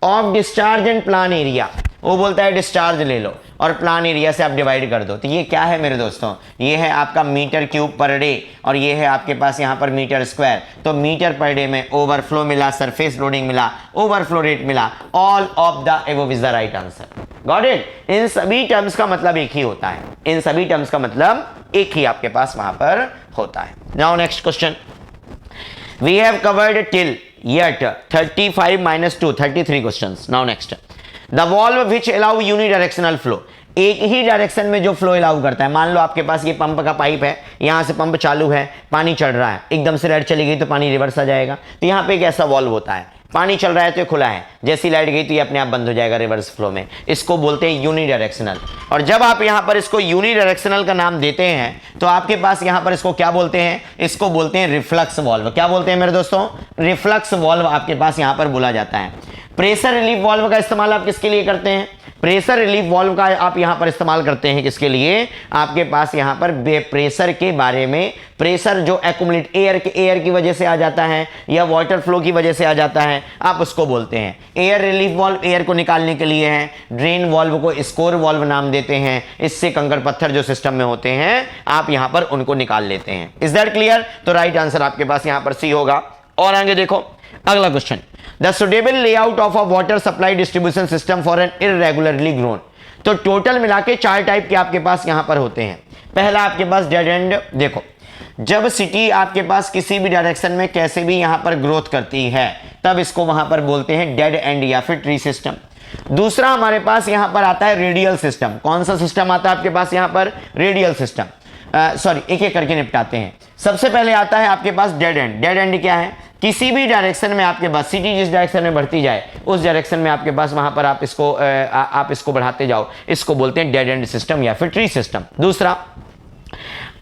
of discharge and plan area, वो बोलता है डिस्चार्ज ले लो और प्लान एरिया से आप डिवाइड कर दो। तो ये क्या है मेरे दोस्तों? ये है आपका मीटर क्यूब पर डे, और ये है आपके पास यहाँ पर मीटर स्क्वायर। तो मीटर पर डे में ओवरफ्लो मिला, सरफेस लोडिंग मिला, ओवरफ्लो रेट मिला, all of the above is the right answer. Got it? इन सभी टर्म्स का मतलब एक ही होता है, इन सभी टर्म्स का मतलब एक ही आपके पास वहां पर होता है। Now next question, we have covered till yet 35 minus 2 33 questions. Now next, the valve which allow unidirectional flow, एक ही डायरेक्शन में जो फ्लो अलाउ करता है। मान लो आपके पास ये पंप का पाइप है, यहां से पंप चालू है, पानी चढ़ रहा है, एकदम से लाइट चली गई तो पानी रिवर्स आ जाएगा। तो यहाँ पे एक ऐसा वॉल्व होता है, पानी चल रहा है तो ये खुला है, जैसी लाइट गई तो ये अपने आप बंद हो जाएगा रिवर्स फ्लो में। इसको बोलते हैं यूनिडायरेक्शनल। और जब आप यहां पर इसको यूनिडायरेक्शनल का नाम देते हैं तो आपके पास यहां पर इसको क्या बोलते हैं? इसको बोलते हैं रिफ्लक्स वॉल्व। क्या बोलते हैं मेरे दोस्तों? रिफ्लक्स वॉल्व आपके पास यहां पर बोला जाता है। प्रेशर रिलीफ वॉल्व का इस्तेमाल आप किसके लिए करते हैं? प्रेशर रिलीफ वॉल्व का आप यहां पर इस्तेमाल करते हैं किसके लिए? आपके पास यहां पर प्रेशर के बारे में, प्रेशर जो एक्युमुलेट एयर की वजह से आ जाता है या वाटर फ्लो की वजह से आ जाता है, आप उसको बोलते हैं। एयर रिलीफ वॉल्व एयर को निकालने के लिए है, ड्रेन वॉल्व को स्कोर वॉल्व नाम देते हैं, इससे कंकड़ पत्थर जो सिस्टम में होते हैं आप यहां पर उनको निकाल लेते हैं। Is that clear? तो राइट आंसर आपके पास यहां पर सी होगा। और आगे देखो अगला question, the suitable layout of a water supply distribution system for an irregularly grown, तो टोटल मिला के 4 टाइप के आपके पास यहां पर होते हैं। पहला आपके पास डेड एंड, देखो जब सिटी आपके पास किसी भी डायरेक्शन में कैसे भी यहां पर ग्रोथ करती है तब इसको वहां पर बोलते हैं डेड एंड या फिर ट्री सिस्टम। दूसरा हमारे पास यहां पर आता है रेडियल सिस्टम। कौन सा सिस्टम आता है आपके पास यहां पर? Radial system. सॉरी, एक एक करके निपटाते हैं। सबसे पहले आता है आपके पास डेड एंड। डेड एंड क्या है? किसी भी डायरेक्शन में आपके पास सिटी जिस डायरेक्शन में बढ़ती जाए उस डायरेक्शन में आपके पास वहां पर आप इसको बढ़ाते जाओ, इसको बोलते हैं डेड एंड सिस्टम या फिर ट्री सिस्टम। दूसरा,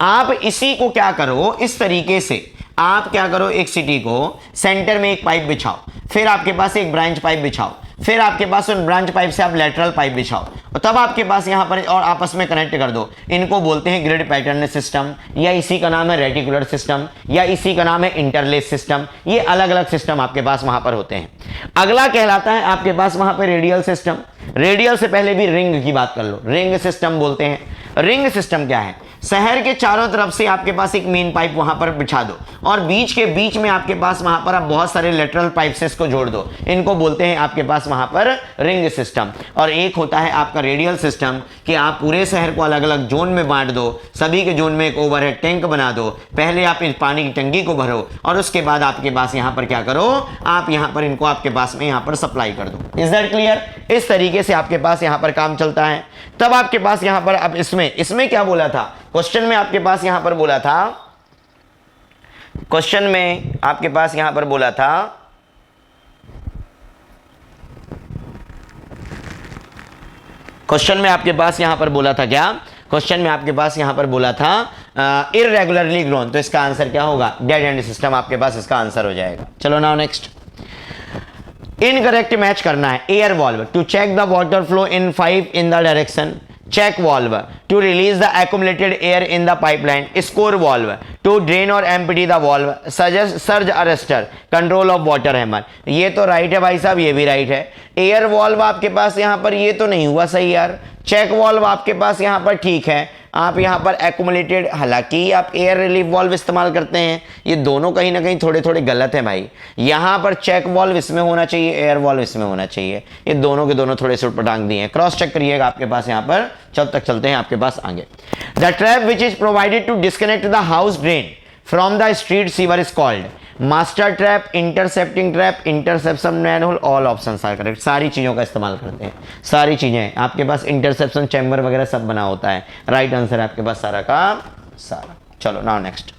आप इसी को क्या करो, इस तरीके से आप क्या करो, एक सिटी को सेंटर में एक पाइप बिछाओ, फिर आपके पास एक ब्रांच पाइप बिछाओ, फिर आपके पास उन ब्रांच पाइप से आप लेटरल पाइप बिछाओ और तब आपके पास यहां पर और आपस में कनेक्ट कर दो। इनको बोलते हैं ग्रिड पैटर्न सिस्टम, या इसी का नाम है रेटिकुलर सिस्टम, या इसी का नाम है इंटरलेस सिस्टम। ये अलग अलग सिस्टम आपके पास वहां पर होते हैं। अगला कहलाता है आपके पास वहां पर रेडियल सिस्टम। रेडियल से पहले भी रिंग की बात कर लो, रिंग सिस्टम बोलते हैं। रिंग सिस्टम क्या है? शहर के चारों तरफ से आपके पास एक मेन पाइप वहां पर बिछा दो और बीच के बीच में आपके पास वहां पर आप बहुत सारे लेटरल पाइप से इसको जोड़ दो। इनको बोलते हैं आपके पास वहां पर रिंग सिस्टम। और एक होता है आपका रेडियल सिस्टम कि आप पूरे शहर को अलग अलग जोन में बांट दो, सभी के जोन में एक ओवरहेड टैंक बना दो। पहले आप इस पानी की टंकी को भरो और उसके बाद आपके पास यहां पर क्या करो, आप यहां पर इनको आपके पास में यहां पर सप्लाई कर दो। Is that clear? इस तरीके से आपके पास यहां पर काम चलता है। तब आपके पास यहां पर अब इसमें क्या बोला था क्वेश्चन में? आपके पास यहां पर बोला था, क्वेश्चन में आपके पास यहां पर बोला था, क्वेश्चन में आपके पास यहां पर बोला था क्या? क्वेश्चन में आपके पास यहां पर बोला था इररेगुलरली ग्रोन। तो इसका आंसर क्या होगा? डेड एंड सिस्टम आपके पास इसका आंसर हो जाएगा। चलो नाउ नेक्स्ट, इनकरेक्ट मैच करना है। Air valve to check the water flow in 5 in the direction. Check valve to release the accumulated air in the pipeline. Scour valve to drain और empty the valve. Surge arrester control of water hammer. ये तो right है भाई साहब, ये भी right है। Air valve आपके पास यहां पर ये तो नहीं हुआ सही यार। चेक वाल्व आपके पास यहां पर ठीक है, आप यहां पर एक्यूमुलेटेड, हालांकि आप एयर रिलीफ वाल्व इस्तेमाल करते हैं, ये दोनों कहीं ना कहीं थोड़े थोड़े गलत हैं भाई। यहां पर चेक वाल्व इसमें होना चाहिए, एयर वाल्व इसमें होना चाहिए। ये दोनों के दोनों थोड़े से पटांग दिए हैं, क्रॉस चेक करिएगा आपके पास यहां पर। जब तक चलते हैं आपके पास आगे। The trap which is provided to disconnect the house drain from the street sewer is called master trap, intercepting trap, interception manhole. All options are correct. सारी चीजों का इस्तेमाल करते हैं, सारी चीजें आपके पास इंटरसेप्शन चैम्बर वगैरह सब बना होता है। राइट आंसर है आपके पास सारा का सारा। चलो now next,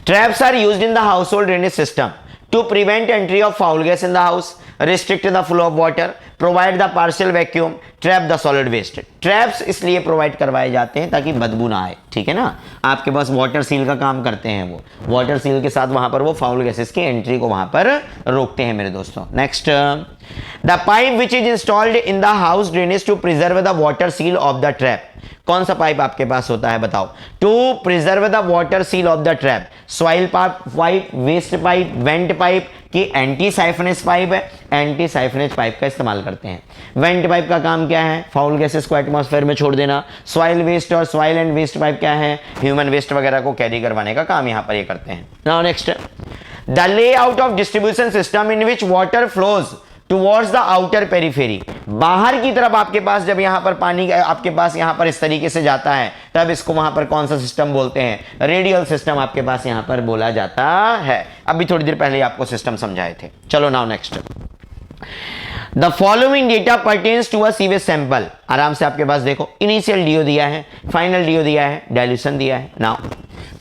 traps are used in the household drainage system to prevent entry of foul gas in the house, restrict the flow of water, provide the partial vacuum, trap the solid waste। Traps इसलिए provide करवाए जाते हैं ताकि बदबू ना आए, ठीक है ना। आपके पास वाटर सील का काम करते हैं, वो वाटर सील के साथ वहां पर वो फाउल गैसेस की एंट्री को वहां पर रोकते हैं मेरे दोस्तों। Next, the pipe which is installed in the house drainage to preserve the water seal of the trap. कौन सा पाइप आपके पास होता है बताओ? To preserve the water seal of the trap. Soil pipe, waste pipe, vent pipe की anti siphonage pipe है। Anti siphonage pipe का इस्तेमाल करते हैं। वेंट पाइप का काम क्या है? फाउल गैसेस को एटमॉस्फेयर में छोड़ देना। सॉइल वेस्ट और सॉइल एंड वेस्ट पाइप क्या है? ह्यूमन वेस्ट वगैरह को कैरी करवाने का काम यहां पर ये करते हैं। Now next, the layout of distribution system in which water flows towards the outer periphery. बाहर की तरफ आपके पास जब यहां पर पानी आपके पास यहां पर इस तरीके से जाता है तब इसको वहां पर कौन सा सिस्टम बोलते हैं? रेडियल सिस्टम आपके पास यहां पर बोला जाता है। अभी थोड़ी देर पहले आपको सिस्टम समझाए थे। चलो now next, the following data pertains to a sewage sample. आराम से आपके पास देखो, इनिशियल डीओ दिया है, फाइनल डीओ दिया है, डाइल्यूशन दिया है। नाउ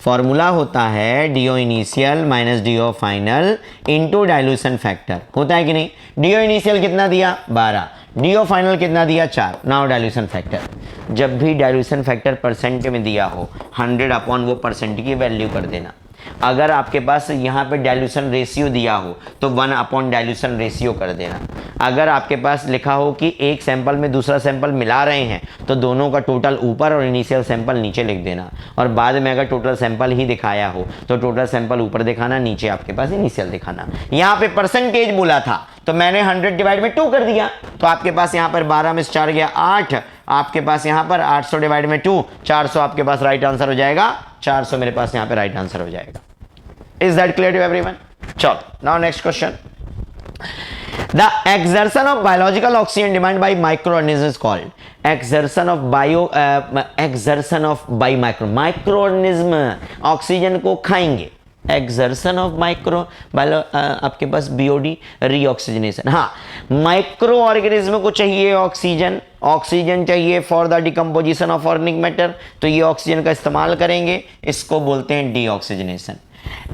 फॉर्मूला होता है DO initial minus DO final into dilution factor, होता है कि नहीं? डीओ इनिशियल कितना दिया? 12, डीओ फाइनल कितना दिया? 4। Now dilution factor. जब भी डाइल्यूशन फैक्टर परसेंट में दिया हो 100 अपॉन वो परसेंट की वैल्यू कर देना। अगर आपके पास यहाँ पे डाइल्यूशन रेशियो दिया हो तो 1 अपॉन डाइल्यूशन रेशियो कर देना। अगर आपके पास लिखा हो कि एक सैंपल में दूसरा सैंपल मिला रहे हैं तो दोनों का टोटल ऊपर और इनिशियल सैंपल नीचे लिख देना। और बाद में अगर टोटल सैंपल ही दिखाया हो तो टोटल सैंपल ऊपर दिखाना, नीचे आपके पास इनिशियल दिखाना। यहाँ पे परसेंटेज बोला था तो मैंने 100 डिवाइड में 2 कर दिया, तो आपके पास यहाँ पर 12 में 4 गया 8, आपके पास यहाँ पर 800 डिवाइड में 2, 400 आपके पास राइट आंसर हो जाएगा। 400 मेरे पास यहाँ पे राइट आंसर हो जाएगा। Is that clear to everyone? चलो now next question, the exertion of biological oxygen demand by micro organism is called exertion of by micro organism oxygen को खाएंगे, एक्सर्शन ऑफ माइक्रो आपके पास बीओडी रीऑक्सीजनेशन। हाँ, micro organism को चाहिए oxygen, oxygen चाहिए for the decomposition of organic matter, तो ये oxygen का इस्तेमाल करेंगे, इसको बोलते हैं डीऑक्सीजनेशन।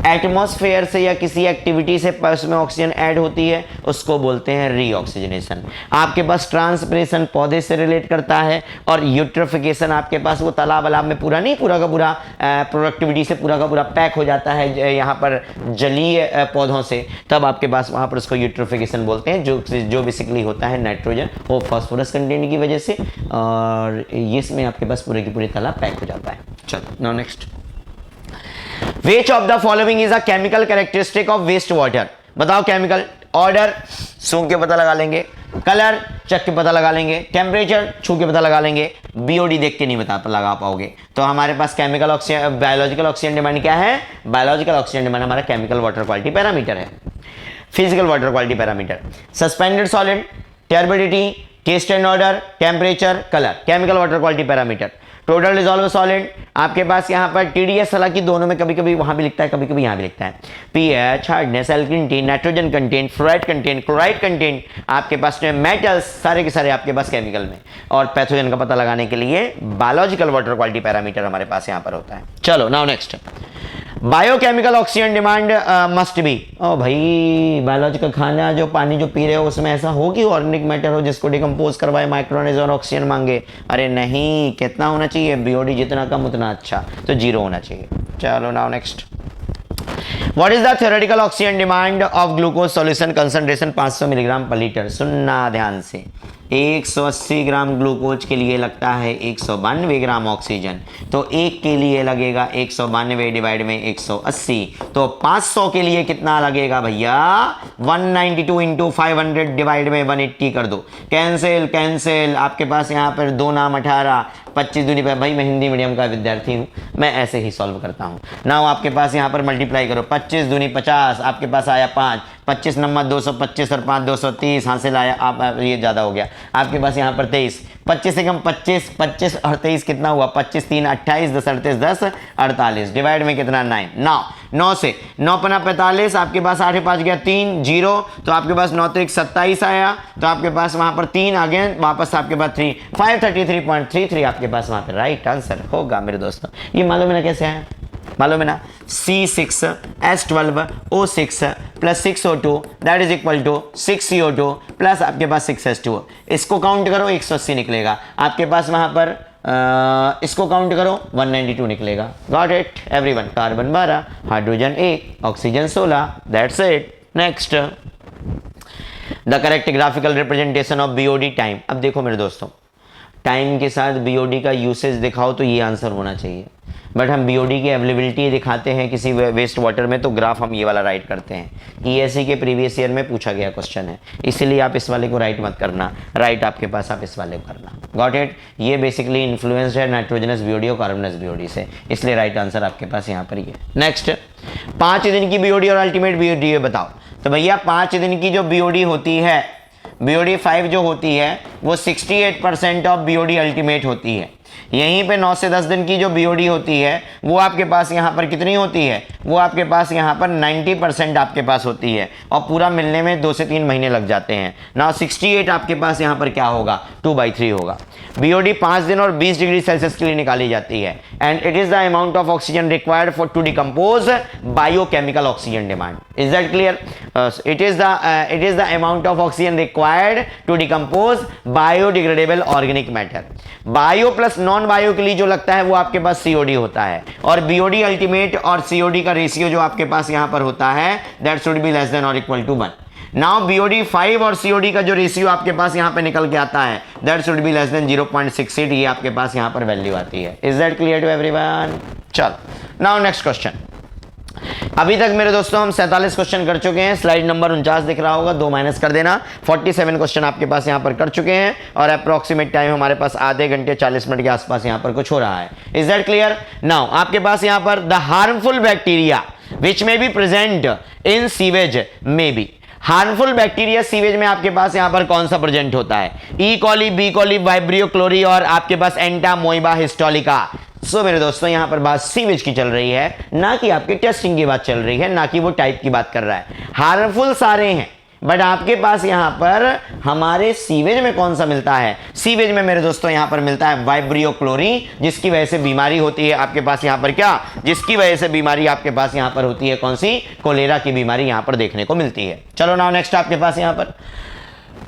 एटमॉस्फेयर से या किसी एक्टिविटी से उसमें ऑक्सीजन ऐड होती है, उसको बोलते हैं रीऑक्सीजनेशन। आपके पास ट्रांसपिरेशन पौधे से रिलेट करता है, और यूट्रोफिकेशन आपके पास वो तालाब वालाब में पूरा नहीं, पूरा का पूरा प्रोडक्टिविटी से पूरा का पूरा पैक हो जाता है यहाँ पर जलीय पौधों से, तब आपके पास वहाँ पर उसको यूट्रोफिकेशन बोलते हैं, जो बेसिकली होता है नाइट्रोजन और फॉस्फोरस कंटेंट की वजह से, और इसमें आपके पास पूरे की पूरी तालाब पैक हो जाता है। चलो now next, Which of the following is a chemical characteristic of waste water? बताओ केमिकल। ऑर्डर सूंघ के पता लगा लेंगे, कलर चख के पता लगा लेंगे, टेम्परेचर छू के पता लगा लेंगे, बीओडी देख के नहीं लगा पाओगे। तो हमारे पास chemical oxygen biological oxygen demand क्या है? बायोलॉजिकल ऑक्सीजन डिमांड हमारा केमिकल वाटर क्वालिटी पैरामीटर है, physical water quality parameter. Suspended solid, turbidity, taste and order, temperature, colour, chemical water quality parameter. Total dissolve solid आपके पास यहाँ पर TDS, हालांकि दोनों में कभी कभी वहां भी लिखता है, कभी कभी यहाँ भी लिखता है। PH, hardness, alkalinity, nitrogen content, fluoride content, chloride content, आपके पास मेटल्स सारे के सारे आपके पास केमिकल में। और पैथोजन का पता लगाने के लिए बायोलॉजिकल वाटर क्वालिटी पैरामीटर हमारे पास यहाँ पर होता है। चलो now next, biochemical oxygen demand must be. ओ भाई, बायोलॉजिकल खाना जो पानी जो पी रहे हो उसमें ऐसा हो कि ऑर्गेनिक मैटर हो जिसको डिकम्पोज करवाए, माइक्रोऑर्गेनिज्म और ऑक्सीजन मांगे? अरे नहीं, कितना होना चाहिए? बीओडी जितना कम उतना अच्छा, तो 0 होना चाहिए। चलो now next, what is the theoretical oxygen demand of glucose solution concentration 500 milligram पर लीटर? सुनना ध्यान से, 180 ग्राम ग्लूकोज के लिए लगता है 192 ग्राम ऑक्सीजन, तो एक के लिए लगेगा 192 डिवाइड में 180, तो 500 के लिए कितना लगेगा भैया? 192 इंटू 500 डिवाइड में 180 कर दो, कैंसिल कैंसिल, आपके पास यहाँ पर 2 नाम 18, 25 दूनी पर। भाई मैं हिंदी मीडियम का विद्यार्थी हूँ, मैं ऐसे ही सॉल्व करता हूँ ना। आपके पास यहाँ पर मल्टीप्लाई करो, 25 दूनी 50, आपके पास आया 5, 25 नंबर 225 और 5 230, हासिल आया आप, ये ज़्यादा हो गया आपके पास यहाँ पर 23, 25 से कम 25, 25 और 23 कितना हुआ? 25 3 28, 10 38 10 48 डिवाइड में कितना? 9 9 से 9 पना 45, आपके पास 8 5 गया 3 0, तो आपके पास 9 तो 27 आया, तो आपके पास वहाँ पर 3 आ गए, वापस आपके पास 3 533.33 आपके पास वहाँ पर राइट आंसर होगा मेरे दोस्तों। ये मालूम है ना कैसे आया? मालूम है ना, C6H12O6 plus 6O2 that is equal to 6CO2 plus आपके पास 6H2O। इसको काउंट करो 180 निकलेगा आपके पास वहां पर, इसको काउंट करो 192 निकलेगा। Got it everyone? Carbon 12, hydrogen 1, oxygen 16, that's it. Next, the correct graphical representation of BOD time. अब देखो मेरे दोस्तों, टाइम के साथ बीओडी का यूसेज दिखाओ तो ये आंसर होना चाहिए, बट हम बीओडी की अवेलेबिलिटी दिखाते हैं किसी वेस्ट वाटर में, तो ग्राफ हम ये वाला राइट करते हैं। ईएससी के प्रीवियस ईयर में पूछा गया क्वेश्चन है, इसलिए आप इस वाले को राइट मत करना, राइट आपके पास आप इस वाले को करना। Got it? ये बेसिकली इन्फ्लुएंस्ड है नाइट्रोजनस बीओडी और कार्बनस बीओडी से, इसलिए राइट आंसर आपके पास यहाँ पर ये। नेक्स्ट, 5 दिन की बीओडी और अल्टीमेट बीओडी बताओ। तो भैया 5 दिन की जो बीओडी होती है, बीओडी 5 जो होती है वो 68% ऑफ बीओडी अल्टीमेट होती है। यहीं पे 9 से 10 दिन की जो बीओडी होती है वो आपके पास यहाँ पर कितनी होती है? वो आपके पास यहाँ पर 90% आपके पास होती है, और पूरा मिलने में 2 से 3 महीने लग जाते हैं ना। 68 आपके पास यहाँ पर क्या होगा? 2/3 होगा। बीओडी 5 दिन और 20 डिग्री सेल्सियस के लिए निकाली जाती है, and it is the amount of oxygen required for to decompose biochemical oxygen demand. Is that clear? It is the amount of oxygen required to decompose biodegradable organic matter. Bio plus non bio के लिए जो लगता है वो आपके पास COD होता है, और बीओडी अल्टीमेट और सीओडी का रेशियो जो आपके पास यहां पर होता है that should be less then और इक्वल टू 1। नाउ बीओडी 5 और सीओडी का जो रेशियो आपके पास यहां पे निकल के आता है that should be less than 0.68, ये आपके पास यहां पर वैल्यू आती है। Is that clear to everyone? चलो नाउ नेक्स्ट क्वेश्चन। अभी तक मेरे दोस्तों हम 47 क्वेश्चन कर चुके हैं, स्लाइड नंबर 49 दिख रहा होगा, 2 माइनस कर देना। 47 क्वेश्चन आपके पास यहां पर कर चुके हैं, और अप्रोक्सीमेट टाइम हमारे पास आधे घंटे 40 मिनट के आसपास यहां पर कुछ हो रहा है। Is that clear? नाउ आपके पास यहां पर the harmful bacteria which may be present in sewage may be. Harmful bacteria sewage में आपके पास यहां पर कौन सा प्रेजेंट होता है? ई कॉली, बी कॉली, वाइब्रियो क्लोरी और आपके पास एंटामोइबा हिस्टोलिका। सो मेरे दोस्तों यहां पर बात सीवेज की चल रही है, ना कि आपके टेस्टिंग की बात चल रही है, ना कि वो टाइप की बात कर रहा है। हार्मफुल सारे हैं, बट आपके पास यहां पर हमारे सीवेज में कौन सा मिलता है? सीवेज में मेरे दोस्तों यहां पर मिलता है वाइब्रियो क्लोरी, जिसकी वजह से बीमारी होती है आपके पास यहां पर क्या, जिसकी वजह से बीमारी आपके पास यहां पर होती है कौन सी? कोलेरा की बीमारी यहां पर देखने को मिलती है। चलो नाउ नेक्स्ट आपके पास यहां पर,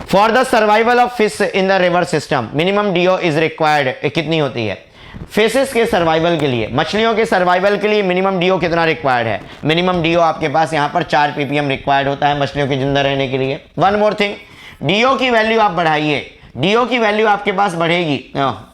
for the survival of fish in the river system minimum DO is required, कितनी होती है? फिशेस के सर्वाइवल के लिए, मछलियों के सर्वाइवल के लिए मिनिमम डीओ कितना रिक्वायर्ड है? मिनिमम डीओ आपके पास यहां पर 4 ppm रिक्वायर्ड होता है मछलियों के जिंदा रहने के लिए। वन मोर थिंग, डीओ की वैल्यू आप बढ़ाइए, डीओ की वैल्यू आपके पास बढ़ेगी,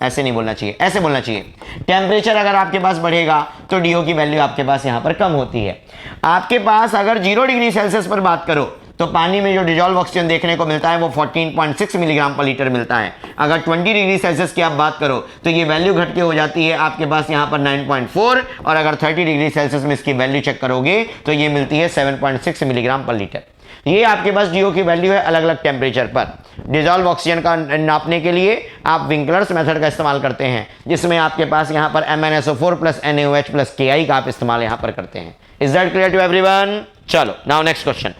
ऐसे नहीं बोलना चाहिए, ऐसे बोलना चाहिए। टेम्परेचर अगर आपके पास बढ़ेगा तो डीओ की वैल्यू आपके पास यहां पर कम होती है। आपके पास अगर 0 डिग्री सेल्सियस पर बात करो तो पानी में जो डिजॉल्व ऑक्सीजन देखने को मिलता है वो 14.6 मिलीग्राम पर लीटर मिलता है। अगर 20 डिग्री सेल्सियस की आप बात करो तो ये वैल्यू घट के हो जाती है आपके पास यहाँ पर 9.4, और अगर 30 डिग्री सेल्सियस में इसकी वैल्यू चेक करोगे तो ये मिलती है 7.6 मिलीग्राम पर लीटर। ये आपके पास डीओ की वैल्यू है अलग अलग टेम्परेचर पर। डिजॉल्व ऑक्सीजन का नापने के लिए आप विंकलर्स मेथड का इस्तेमाल करते हैं, जिसमें आपके पास यहाँ पर MnSO4 + NaOH + Ki का आप इस्तेमाल यहाँ पर करते हैं। Is that clear to everyone? चलो now next question,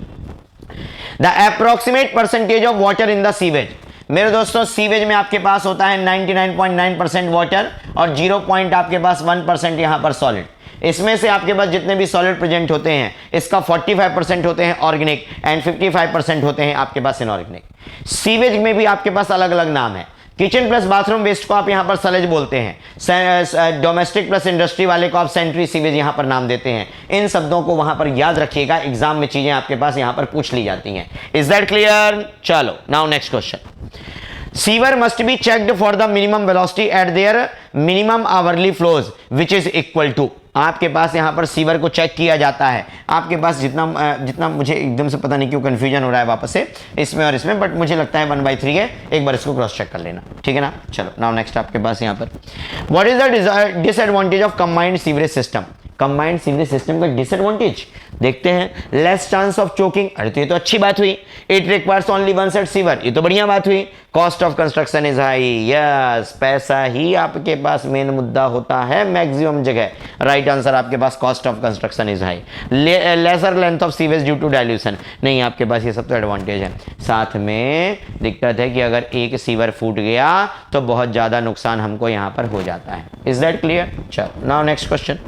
the approximate percentage of water in the sewage. मेरे दोस्तों सीवेज में आपके पास होता है 99.9% वाटर और 0.1% यहां पर सॉलिड। इसमें से आपके पास जितने भी सॉलिड प्रेजेंट होते हैं इसका 45% होते हैं ऑर्गेनिक एंड 55% होते हैं आपके पास इनऑर्गेनिक। सीवेज में भी आपके पास अलग अलग नाम है। किचन प्लस बाथरूम वेस्ट को आप यहां पर सलेज बोलते हैं, डोमेस्टिक प्लस इंडस्ट्री वाले को आप सेंट्री सीवेज यहां पर नाम देते हैं। इन शब्दों को वहां पर याद रखिएगा, एग्जाम में चीजें आपके पास यहां पर पूछ ली जाती हैं। Is that clear? चलो now next question, sewer must be checked for the minimum velocity at their minimum hourly flows which is equal to. आपके पास यहां पर सीवर को चेक किया जाता है। आपके पास जितना मुझे एकदम से पता नहीं क्यों कंफ्यूजन हो रहा है वापस से इसमें और इसमें, बट मुझे लगता है 1/3 है। एक बार इसको क्रॉस चेक कर लेना, ठीक है ना। चलो नाउ नेक्स्ट आपके पास यहां पर, what is the disadvantage of combined sewerage system? Combined sewerage system का डिसएडवांटेज देखते हैं, लेस चांस ऑफ चोकिंग। अरे तो ये तो अच्छी बात हुई। It requires only one set sewer, ये तो बढ़िया बात हुई। Cost of construction is high, yes पैसा ही आपके पास मेन मुद्दा होता है मैक्सिमम जगह। राइट आंसर आपके पास cost of construction is high. Lesser length of sewage due to dilution, नहीं आपके पास ये सब तो एडवांटेज है। साथ में दिक्कत है कि अगर एक सीवर फूट गया तो बहुत ज्यादा नुकसान हमको यहां पर हो जाता है। Is that clear? चलो now next question,